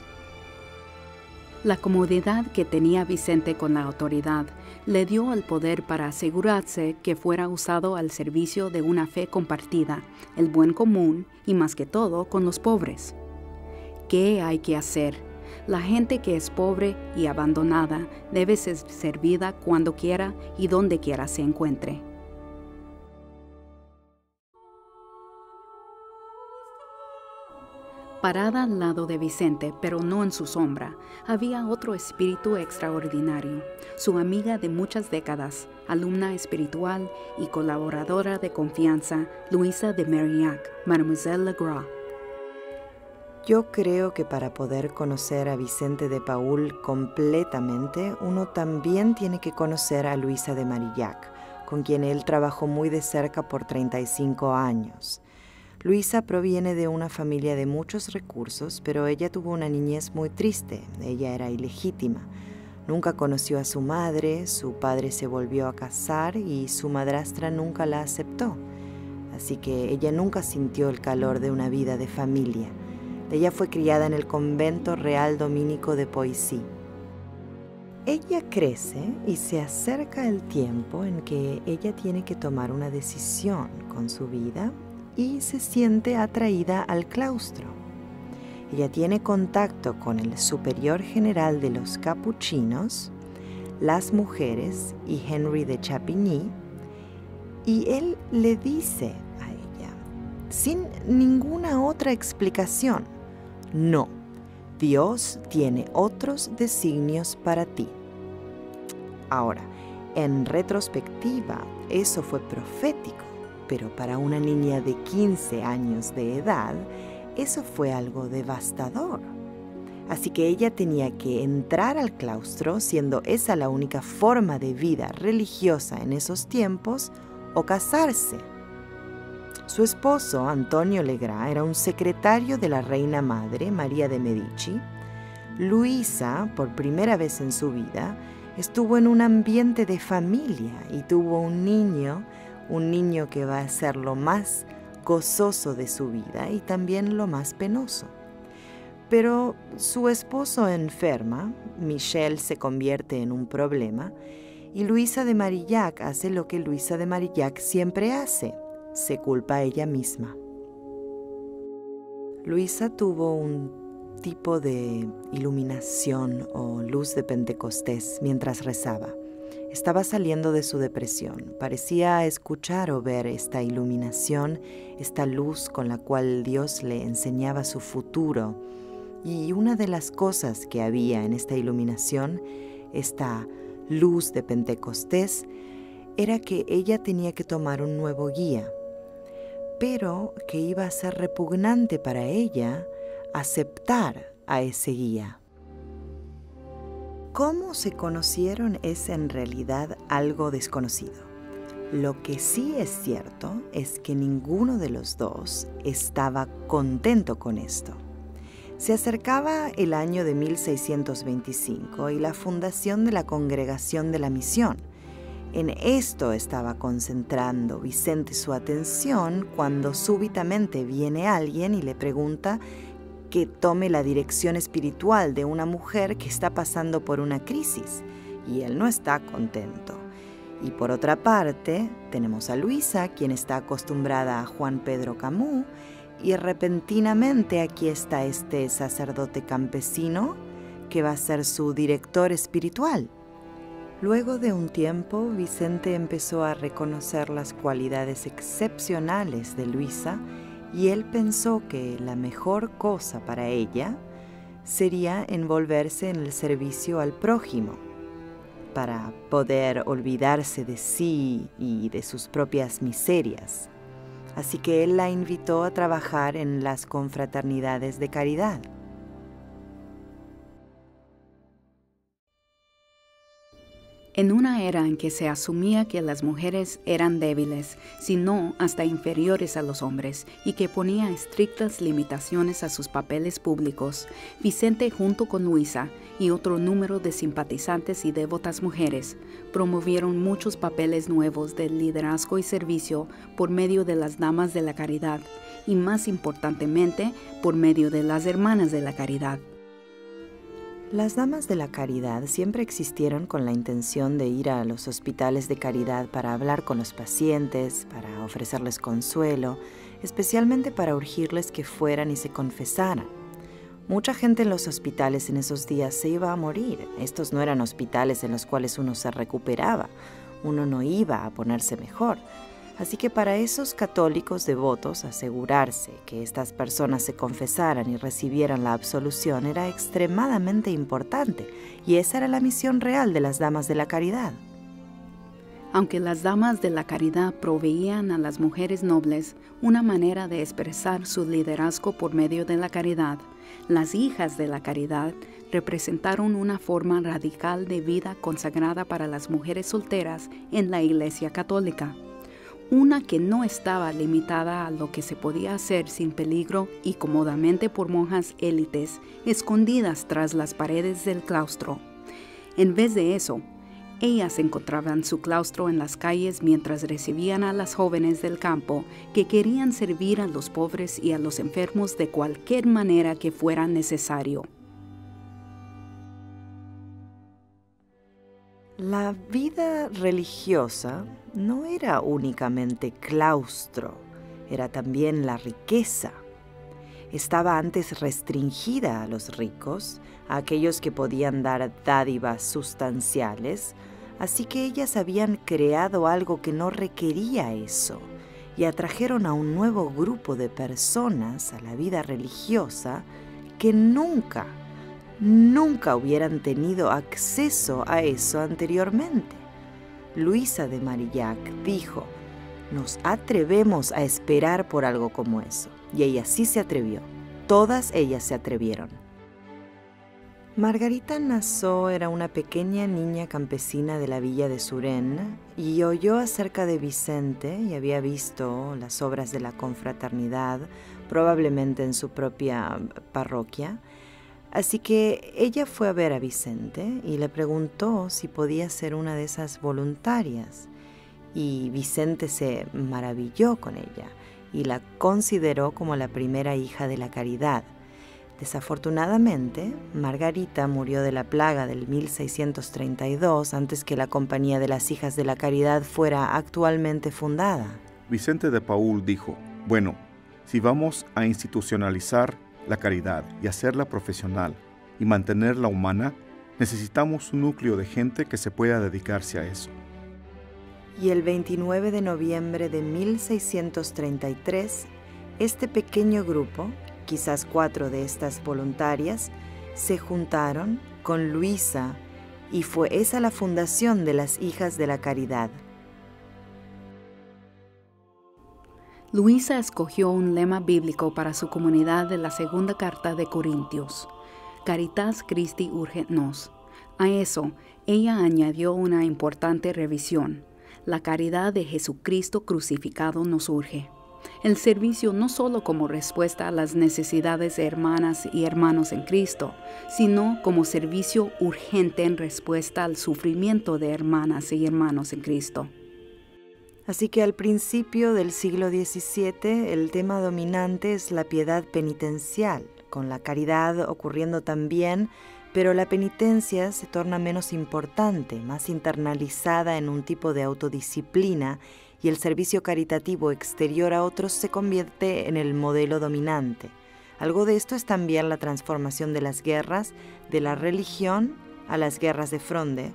La comodidad que tenía Vicente con la autoridad le dio el poder para asegurarse que fuera usado al servicio de una fe compartida, el buen común y más que todo con los pobres. ¿Qué hay que hacer? La gente que es pobre y abandonada debe ser servida cuando quiera y donde quiera se encuentre. Parada al lado de Vicente, pero no en su sombra, había otro espíritu extraordinario, su amiga de muchas décadas, alumna espiritual y colaboradora de confianza, Luisa de Marillac, Mademoiselle Legras. Yo creo que para poder conocer a Vicente de Paúl completamente, uno también tiene que conocer a Luisa de Marillac, con quien él trabajó muy de cerca por 35 años. Luisa proviene de una familia de muchos recursos, pero ella tuvo una niñez muy triste. Ella era ilegítima. Nunca conoció a su madre, su padre se volvió a casar y su madrastra nunca la aceptó. Así que ella nunca sintió el calor de una vida de familia. Ella fue criada en el convento real dominico de Poissy. Ella crece y se acerca el tiempo en que ella tiene que tomar una decisión con su vida y se siente atraída al claustro. Ella tiene contacto con el superior general de los capuchinos, las mujeres y Henry de Chapigny, y él le dice a ella, sin ninguna otra explicación, no, Dios tiene otros designios para ti. Ahora, en retrospectiva, eso fue profético. Pero para una niña de 15 años de edad, eso fue algo devastador. Así que ella tenía que entrar al claustro, siendo esa la única forma de vida religiosa en esos tiempos, o casarse. Su esposo, Antonio Legras, era un secretario de la reina madre, María de Medici. Luisa, por primera vez en su vida, estuvo en un ambiente de familia y tuvo un niño que va a ser lo más gozoso de su vida y también lo más penoso. Pero su esposo enferma, Michel se convierte en un problema y Luisa de Marillac hace lo que Luisa de Marillac siempre hace, se culpa a ella misma. Luisa tuvo un tipo de iluminación o luz de Pentecostés mientras rezaba. Estaba saliendo de su depresión. Parecía escuchar o ver esta iluminación, esta luz con la cual Dios le enseñaba su futuro. Y una de las cosas que había en esta iluminación, esta luz de Pentecostés, era que ella tenía que tomar un nuevo guía, pero que iba a ser repugnante para ella aceptar a ese guía. Cómo se conocieron es en realidad algo desconocido. Lo que sí es cierto es que ninguno de los dos estaba contento con esto. Se acercaba el año de 1625 y la fundación de la Congregación de la Misión. En esto estaba concentrando Vicente su atención cuando súbitamente viene alguien y le pregunta que tome la dirección espiritual de una mujer que está pasando por una crisis, y él no está contento. Y por otra parte, tenemos a Luisa, quien está acostumbrada a Juan Pedro Camus, y repentinamente aquí está este sacerdote campesino que va a ser su director espiritual. Luego de un tiempo, Vicente empezó a reconocer las cualidades excepcionales de Luisa y él pensó que la mejor cosa para ella sería envolverse en el servicio al prójimo, para poder olvidarse de sí y de sus propias miserias. Así que él la invitó a trabajar en las confraternidades de caridad. En una era en que se asumía que las mujeres eran débiles, si no hasta inferiores a los hombres, y que ponía estrictas limitaciones a sus papeles públicos, Vicente, junto con Luisa y otro número de simpatizantes y devotas mujeres, promovieron muchos papeles nuevos de liderazgo y servicio por medio de las damas de la caridad, y más importantemente, por medio de las hermanas de la caridad. Las damas de la caridad siempre existieron con la intención de ir a los hospitales de caridad para hablar con los pacientes, para ofrecerles consuelo, especialmente para urgirles que fueran y se confesaran. Mucha gente en los hospitales en esos días se iba a morir. Estos no eran hospitales en los cuales uno se recuperaba. Uno no iba a ponerse mejor. Así que para esos católicos devotos, asegurarse que estas personas se confesaran y recibieran la absolución era extremadamente importante, y esa era la misión real de las damas de la caridad. Aunque las damas de la caridad proveían a las mujeres nobles una manera de expresar su liderazgo por medio de la caridad, las hijas de la caridad representaron una forma radical de vida consagrada para las mujeres solteras en la Iglesia Católica. Una que no estaba limitada a lo que se podía hacer sin peligro y cómodamente por monjas élites escondidas tras las paredes del claustro. En vez de eso, ellas encontraban su claustro en las calles mientras recibían a las jóvenes del campo que querían servir a los pobres y a los enfermos de cualquier manera que fuera necesario. La vida religiosa no era únicamente claustro, era también la riqueza. Estaba antes restringida a los ricos, a aquellos que podían dar dádivas sustanciales, así que ellas habían creado algo que no requería eso y atrajeron a un nuevo grupo de personas a la vida religiosa que nunca hubieran tenido acceso a eso anteriormente. Luisa de Marillac dijo: nos atrevemos a esperar por algo como eso. Y ella sí se atrevió. Todas ellas se atrevieron. Margarita Nassau era una pequeña niña campesina de la villa de Suresnes y oyó acerca de Vicente y había visto las obras de la confraternidad, probablemente en su propia parroquia. Así que ella fue a ver a Vicente y le preguntó si podía ser una de esas voluntarias. Y Vicente se maravilló con ella y la consideró como la primera hija de la caridad. Desafortunadamente, Margarita murió de la plaga del 1632 antes que la Compañía de las Hijas de la Caridad fuera actualmente fundada. Vicente de Paúl dijo: bueno, si vamos a institucionalizar la caridad y hacerla profesional y mantenerla humana, necesitamos un núcleo de gente que se pueda dedicarse a eso. Y el 29 de noviembre de 1633, este pequeño grupo, quizás 4 de estas voluntarias, se juntaron con Luisa y fue esa la fundación de las Hijas de la Caridad. Luisa escogió un lema bíblico para su comunidad de la segunda carta de Corintios: Caritas Christi urget nos. A eso, ella añadió una importante revisión: la caridad de Jesucristo crucificado nos urge. El servicio no solo como respuesta a las necesidades de hermanas y hermanos en Cristo, sino como servicio urgente en respuesta al sufrimiento de hermanas y hermanos en Cristo. Así que al principio del siglo XVII el tema dominante es la piedad penitencial, con la caridad ocurriendo también, pero la penitencia se torna menos importante, más internalizada en un tipo de autodisciplina, y el servicio caritativo exterior a otros se convierte en el modelo dominante. Algo de esto es también la transformación de las guerras, de la religión a las guerras de fronde,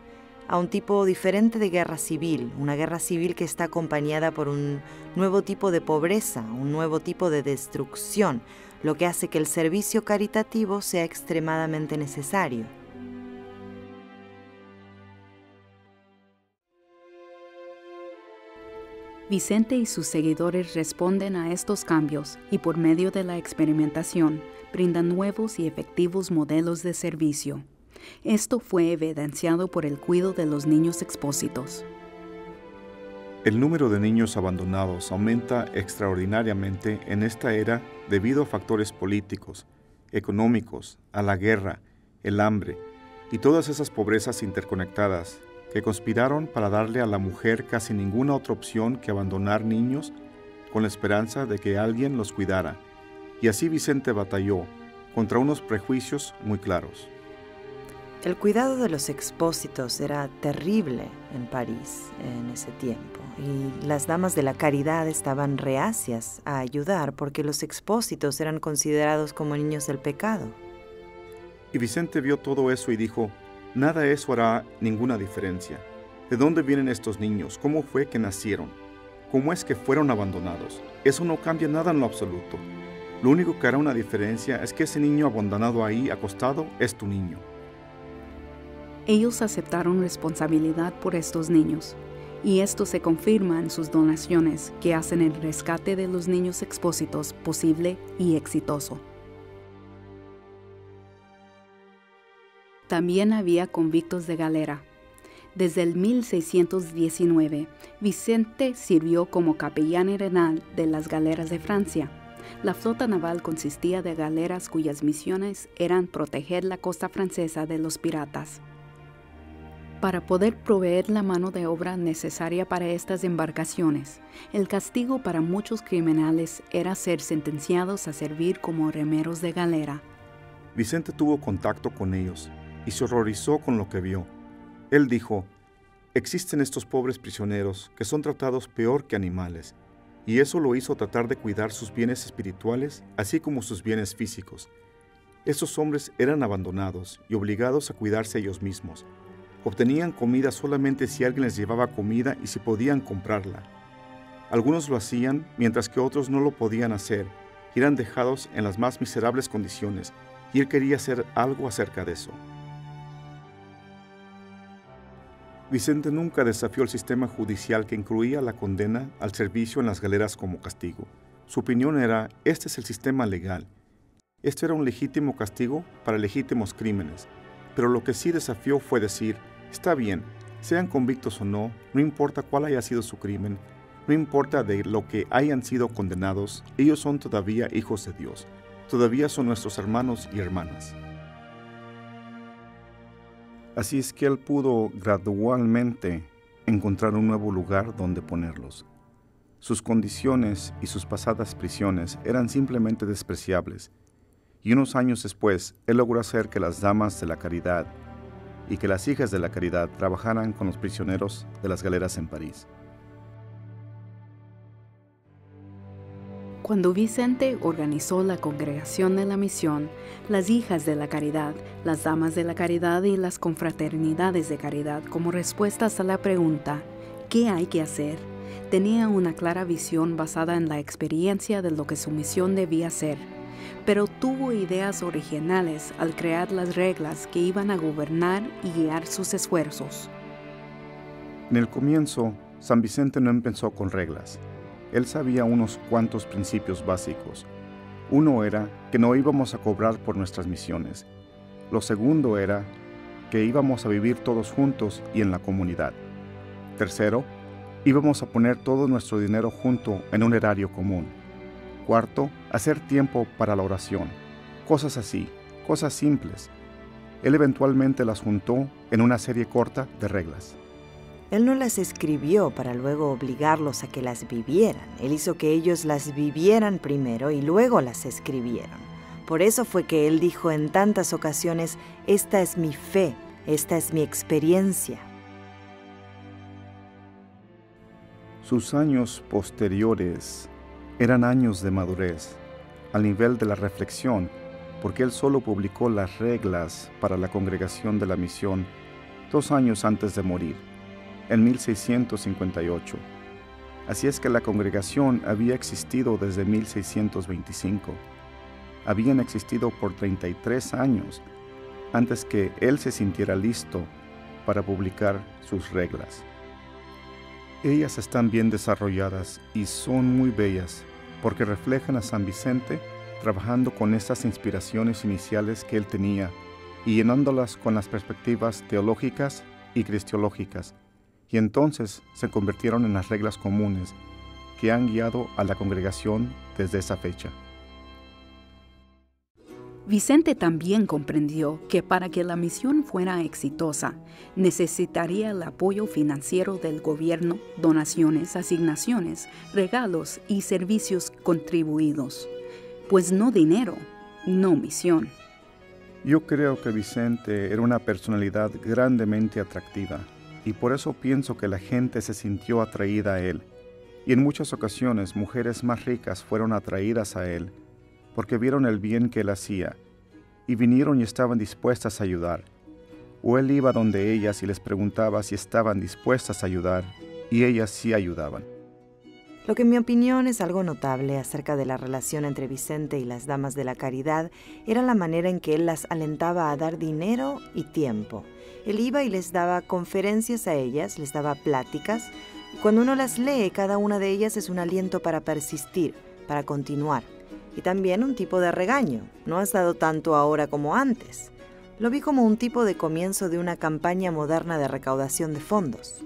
a un tipo diferente de guerra civil, una guerra civil que está acompañada por un nuevo tipo de pobreza, un nuevo tipo de destrucción, lo que hace que el servicio caritativo sea extremadamente necesario. Vicente y sus seguidores responden a estos cambios y por medio de la experimentación brindan nuevos y efectivos modelos de servicio. Esto fue evidenciado por el cuidado de los niños expósitos. El número de niños abandonados aumenta extraordinariamente en esta era debido a factores políticos, económicos, a la guerra, el hambre y todas esas pobrezas interconectadas que conspiraron para darle a la mujer casi ninguna otra opción que abandonar niños con la esperanza de que alguien los cuidara. Y así Vicente batalló contra unos prejuicios muy claros. El cuidado de los expósitos era terrible en París en ese tiempo, y las damas de la caridad estaban reacias a ayudar porque los expósitos eran considerados como niños del pecado. Y Vicente vio todo eso y dijo, nada de eso hará ninguna diferencia. ¿De dónde vienen estos niños? ¿Cómo fue que nacieron? ¿Cómo es que fueron abandonados? Eso no cambia nada en lo absoluto. Lo único que hará una diferencia es que ese niño abandonado ahí, acostado, es tu niño. Ellos aceptaron responsabilidad por estos niños, y esto se confirma en sus donaciones que hacen el rescate de los niños expósitos posible y exitoso. También había convictos de galera. Desde el 1619, Vicente sirvió como capellán arenal de las galeras de Francia. La flota naval consistía de galeras cuyas misiones eran proteger la costa francesa de los piratas. Para poder proveer la mano de obra necesaria para estas embarcaciones, el castigo para muchos criminales era ser sentenciados a servir como remeros de galera. Vicente tuvo contacto con ellos y se horrorizó con lo que vio. Él dijo, existen estos pobres prisioneros que son tratados peor que animales, y eso lo hizo tratar de cuidar sus bienes espirituales, así como sus bienes físicos. Estos hombres eran abandonados y obligados a cuidarse ellos mismos. Obtenían comida solamente si alguien les llevaba comida y si podían comprarla. Algunos lo hacían, mientras que otros no lo podían hacer, y eran dejados en las más miserables condiciones, y él quería hacer algo acerca de eso. Vicente nunca desafió el sistema judicial que incluía la condena al servicio en las galeras como castigo. Su opinión era, este es el sistema legal. Esto era un legítimo castigo para legítimos crímenes. Pero lo que sí desafió fue decir, está bien, sean convictos o no, no importa cuál haya sido su crimen, no importa de lo que hayan sido condenados, ellos son todavía hijos de Dios, todavía son nuestros hermanos y hermanas. Así es que él pudo gradualmente encontrar un nuevo lugar donde ponerlos. Sus condiciones y sus pasadas prisiones eran simplemente despreciables, y unos años después, él logró hacer que las damas de la caridad y que las hijas de la caridad trabajaran con los prisioneros de las galeras en París. Cuando Vicente organizó la Congregación de la Misión, las Hijas de la Caridad, las Damas de la Caridad y las Confraternidades de Caridad como respuestas a la pregunta ¿qué hay que hacer?, tenía una clara visión basada en la experiencia de lo que su misión debía ser, pero tuvo ideas originales al crear las reglas que iban a gobernar y guiar sus esfuerzos. En el comienzo, San Vicente no empezó con reglas. Él sabía unos cuantos principios básicos. Uno era que no íbamos a cobrar por nuestras misiones. Lo segundo era que íbamos a vivir todos juntos y en la comunidad. Tercero, íbamos a poner todo nuestro dinero junto en un erario común. Cuarto, hacer tiempo para la oración. Cosas así, cosas simples. Él eventualmente las juntó en una serie corta de reglas. Él no las escribió para luego obligarlos a que las vivieran. Él hizo que ellos las vivieran primero y luego las escribieron. Por eso fue que él dijo en tantas ocasiones, esta es mi fe, esta es mi experiencia. Sus años posteriores eran años de madurez, al nivel de la reflexión, porque él solo publicó las reglas para la Congregación de la Misión 2 años antes de morir, en 1658. Así es que la congregación había existido desde 1625. Habían existido por 33 años antes que él se sintiera listo para publicar sus reglas. Ellas están bien desarrolladas y son muy bellas porque reflejan a San Vicente trabajando con estas inspiraciones iniciales que él tenía y llenándolas con las perspectivas teológicas y cristiológicas, y entonces se convirtieron en las reglas comunes que han guiado a la congregación desde esa fecha. Vicente también comprendió que para que la misión fuera exitosa, necesitaría el apoyo financiero del gobierno, donaciones, asignaciones, regalos y servicios contribuidos. Pues no dinero, no misión. Yo creo que Vicente era una personalidad grandemente atractiva y por eso pienso que la gente se sintió atraída a él. Y en muchas ocasiones mujeres más ricas fueron atraídas a él porque vieron el bien que él hacía y vinieron y estaban dispuestas a ayudar. O él iba donde ellas y les preguntaba si estaban dispuestas a ayudar y ellas sí ayudaban. Lo que en mi opinión es algo notable acerca de la relación entre Vicente y las damas de la caridad era la manera en que él las alentaba a dar dinero y tiempo. Él iba y les daba conferencias a ellas, les daba pláticas, y cuando uno las lee, cada una de ellas es un aliento para persistir, para continuar. Y también un tipo de regaño. No has dado tanto ahora como antes. Lo vi como un tipo de comienzo de una campaña moderna de recaudación de fondos.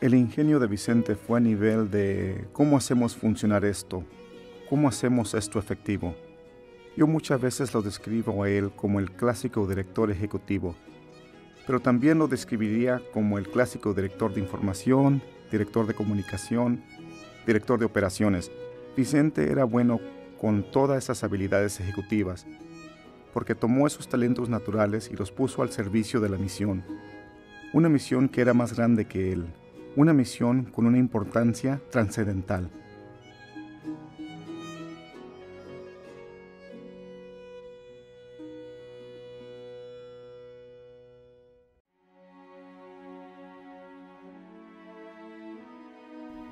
El ingenio de Vicente fue a nivel de cómo hacemos funcionar esto, cómo hacemos esto efectivo. Yo muchas veces lo describo a él como el clásico director ejecutivo, pero también lo describiría como el clásico director de información, director de comunicación, director de operaciones. Vicente era bueno con todas esas habilidades ejecutivas, porque tomó esos talentos naturales y los puso al servicio de la misión. Una misión que era más grande que él. Una misión con una importancia trascendental.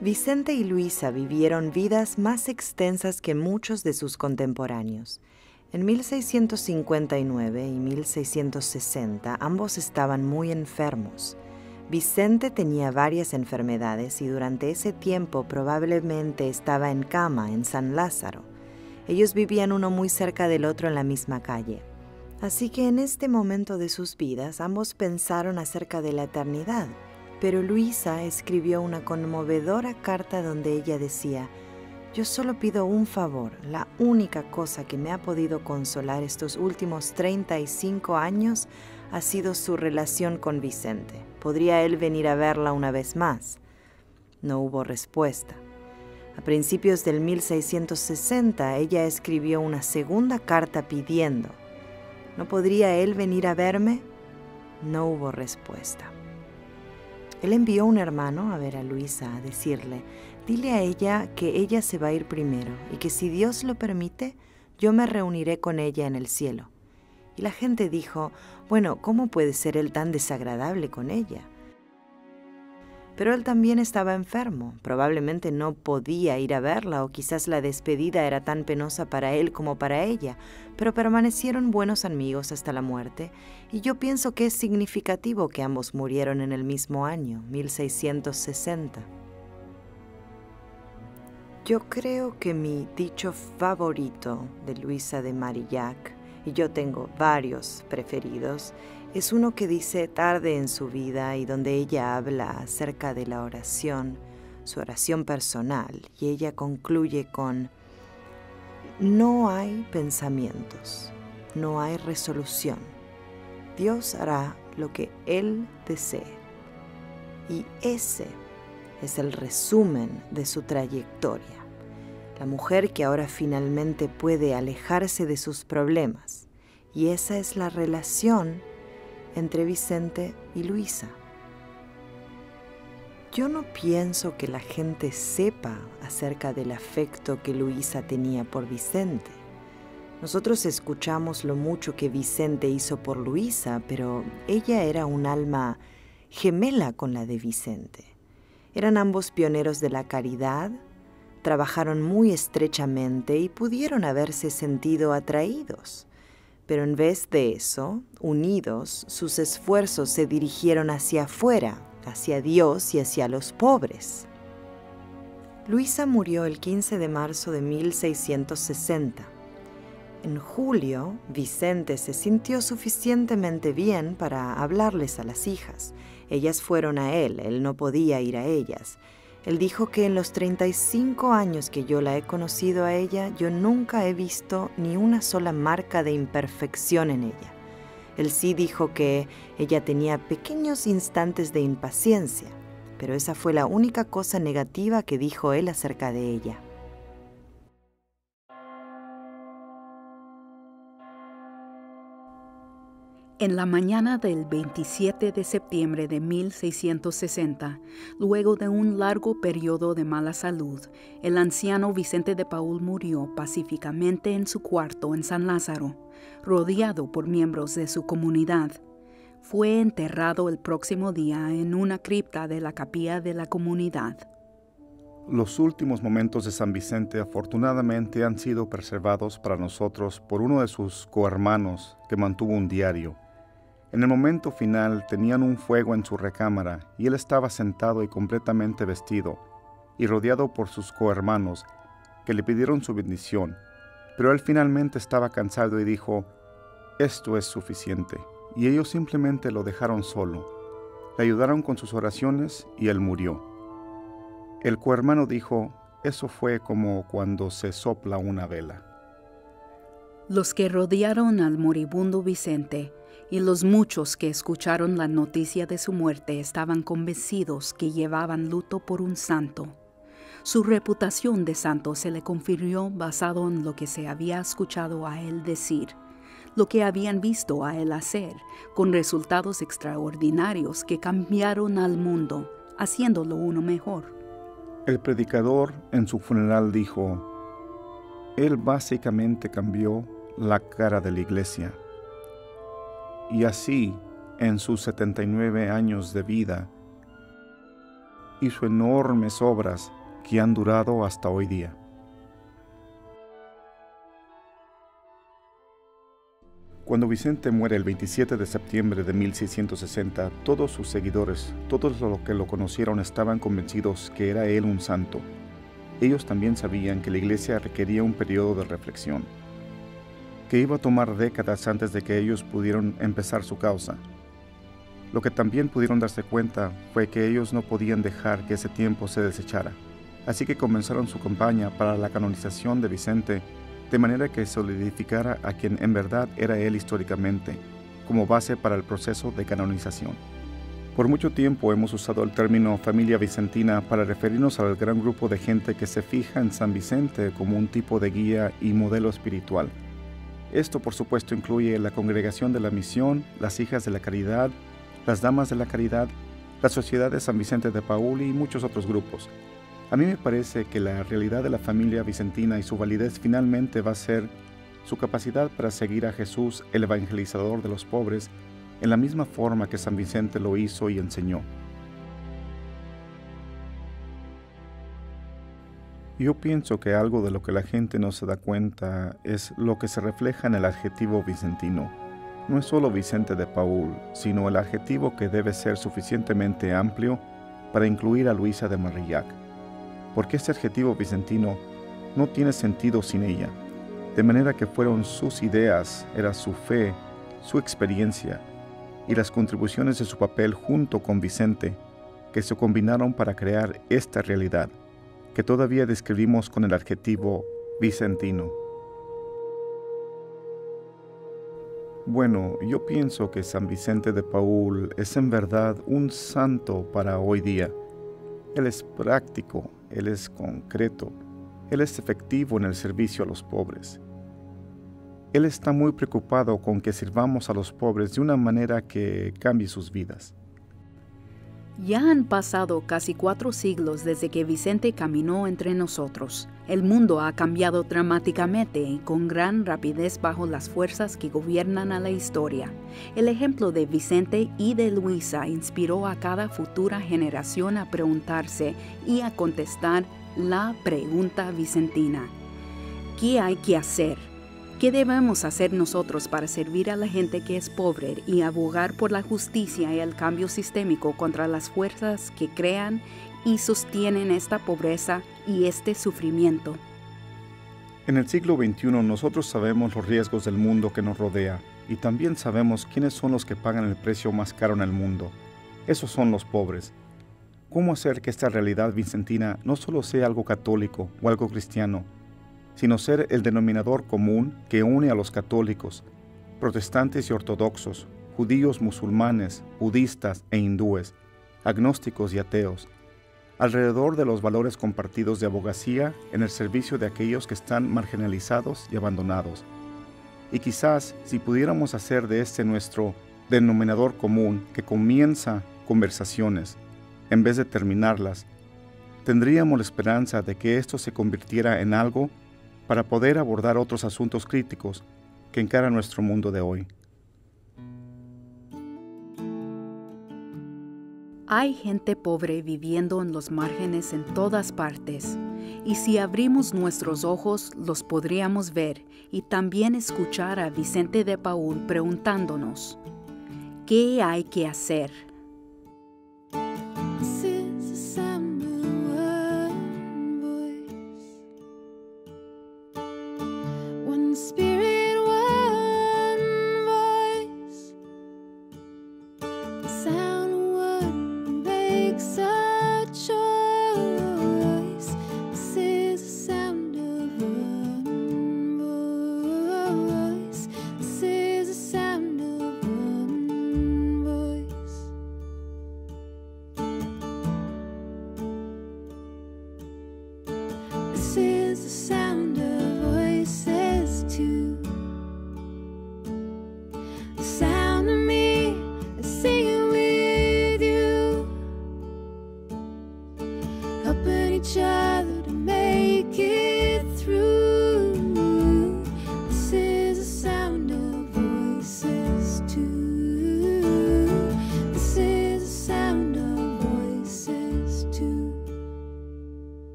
Vicente y Luisa vivieron vidas más extensas que muchos de sus contemporáneos. En 1659 y 1660 ambos estaban muy enfermos. Vicente tenía varias enfermedades y durante ese tiempo probablemente estaba en cama en San Lázaro. Ellos vivían uno muy cerca del otro en la misma calle. Así que en este momento de sus vidas ambos pensaron acerca de la eternidad. Pero Luisa escribió una conmovedora carta donde ella decía: «Yo solo pido un favor, la única cosa que me ha podido consolar estos últimos 35 años ha sido su relación con Vicente. ¿Podría él venir a verla una vez más?». No hubo respuesta. A principios del 1660, ella escribió una segunda carta pidiendo: «¿No podría él venir a verme?». No hubo respuesta. Él envió un hermano a ver a Luisa a decirle: «Dile a ella que ella se va a ir primero y que si Dios lo permite, yo me reuniré con ella en el cielo». Y la gente dijo: «Bueno, ¿cómo puede ser él tan desagradable con ella?». Pero él también estaba enfermo, probablemente no podía ir a verla o quizás la despedida era tan penosa para él como para ella, pero permanecieron buenos amigos hasta la muerte y yo pienso que es significativo que ambos murieron en el mismo año, 1660. Yo creo que mi dicho favorito de Luisa de Marillac, y yo tengo varios preferidos, es uno que dice tarde en su vida y donde ella habla acerca de la oración, su oración personal, y ella concluye con: «No hay pensamientos, no hay resolución. Dios hará lo que Él desee». Y ese es el resumen de su trayectoria. La mujer que ahora finalmente puede alejarse de sus problemas. Y esa es la relación entre Vicente y Luisa. Yo no pienso que la gente sepa acerca del afecto que Luisa tenía por Vicente. Nosotros escuchamos lo mucho que Vicente hizo por Luisa, pero ella era un alma gemela con la de Vicente. Eran ambos pioneros de la caridad, trabajaron muy estrechamente y pudieron haberse sentido atraídos. Pero en vez de eso, unidos, sus esfuerzos se dirigieron hacia afuera, hacia Dios y hacia los pobres. Luisa murió el 15 de marzo de 1660. En julio, Vicente se sintió suficientemente bien para hablarles a las hijas. Ellas fueron a él no podía ir a ellas. Él dijo que en los 35 años que yo la he conocido a ella, yo nunca he visto ni una sola marca de imperfección en ella. Él sí dijo que ella tenía pequeños instantes de impaciencia, pero esa fue la única cosa negativa que dijo él acerca de ella. En la mañana del 27 de septiembre de 1660, luego de un largo periodo de mala salud, el anciano Vicente de Paúl murió pacíficamente en su cuarto en San Lázaro, rodeado por miembros de su comunidad. Fue enterrado el próximo día en una cripta de la capilla de la comunidad. Los últimos momentos de San Vicente afortunadamente han sido preservados para nosotros por uno de sus cohermanos que mantuvo un diario. En el momento final tenían un fuego en su recámara y él estaba sentado y completamente vestido y rodeado por sus cohermanos que le pidieron su bendición, pero él finalmente estaba cansado y dijo: «Esto es suficiente», y ellos simplemente lo dejaron solo. Le ayudaron con sus oraciones y él murió. El cohermano dijo: «Eso fue como cuando se sopla una vela». Los que rodearon al moribundo Vicente y los muchos que escucharon la noticia de su muerte estaban convencidos que llevaban luto por un santo. Su reputación de santo se le confirió basado en lo que se había escuchado a él decir, lo que habían visto a él hacer, con resultados extraordinarios que cambiaron al mundo, haciéndolo uno mejor. El predicador en su funeral dijo: «Él básicamente cambió la cara de la iglesia». Y así, en sus 79 años de vida, hizo enormes obras que han durado hasta hoy día. Cuando Vicente muere el 27 de septiembre de 1660, todos sus seguidores, todos los que lo conocieron, estaban convencidos que era él un santo. Ellos también sabían que la iglesia requería un periodo de reflexión, que iba a tomar décadas antes de que ellos pudieran empezar su causa. Lo que también pudieron darse cuenta fue que ellos no podían dejar que ese tiempo se desechara, así que comenzaron su campaña para la canonización de Vicente, de manera que solidificara a quien en verdad era él históricamente, como base para el proceso de canonización. Por mucho tiempo hemos usado el término familia vicentina para referirnos al gran grupo de gente que se fija en San Vicente como un tipo de guía y modelo espiritual. Esto, por supuesto, incluye la Congregación de la Misión, las Hijas de la Caridad, las Damas de la Caridad, la Sociedad de San Vicente de Paúl y muchos otros grupos. A mí me parece que la realidad de la familia vicentina y su validez finalmente va a ser su capacidad para seguir a Jesús, el evangelizador de los pobres, en la misma forma que San Vicente lo hizo y enseñó. Yo pienso que algo de lo que la gente no se da cuenta es lo que se refleja en el adjetivo vicentino. No es solo Vicente de Paúl, sino el adjetivo que debe ser suficientemente amplio para incluir a Luisa de Marillac, porque este adjetivo vicentino no tiene sentido sin ella, de manera que fueron sus ideas, era su fe, su experiencia y las contribuciones de su papel junto con Vicente que se combinaron para crear esta realidad, que todavía describimos con el adjetivo vicentino. Bueno, yo pienso que San Vicente de Paúl es en verdad un santo para hoy día. Él es práctico, él es concreto, él es efectivo en el servicio a los pobres. Él está muy preocupado con que sirvamos a los pobres de una manera que cambie sus vidas. Ya han pasado casi 4 siglos desde que Vicente caminó entre nosotros. El mundo ha cambiado dramáticamente y con gran rapidez bajo las fuerzas que gobiernan a la historia. El ejemplo de Vicente y de Luisa inspiró a cada futura generación a preguntarse y a contestar la pregunta vicentina: ¿qué hay que hacer? ¿Qué debemos hacer nosotros para servir a la gente que es pobre y abogar por la justicia y el cambio sistémico contra las fuerzas que crean y sostienen esta pobreza y este sufrimiento? En el siglo XXI nosotros sabemos los riesgos del mundo que nos rodea y también sabemos quiénes son los que pagan el precio más caro en el mundo. Esos son los pobres. ¿Cómo hacer que esta realidad vicentina no solo sea algo católico o algo cristiano, sino ser el denominador común que une a los católicos, protestantes y ortodoxos, judíos, musulmanes, budistas e hindúes, agnósticos y ateos, alrededor de los valores compartidos de abogacía en el servicio de aquellos que están marginalizados y abandonados? Y quizás, si pudiéramos hacer de este nuestro denominador común que comienza conversaciones en vez de terminarlas, tendríamos la esperanza de que esto se convirtiera en algo para poder abordar otros asuntos críticos que encara nuestro mundo de hoy. Hay gente pobre viviendo en los márgenes en todas partes, y si abrimos nuestros ojos los podríamos ver y también escuchar a Vicente de Paúl preguntándonos, ¿qué hay que hacer?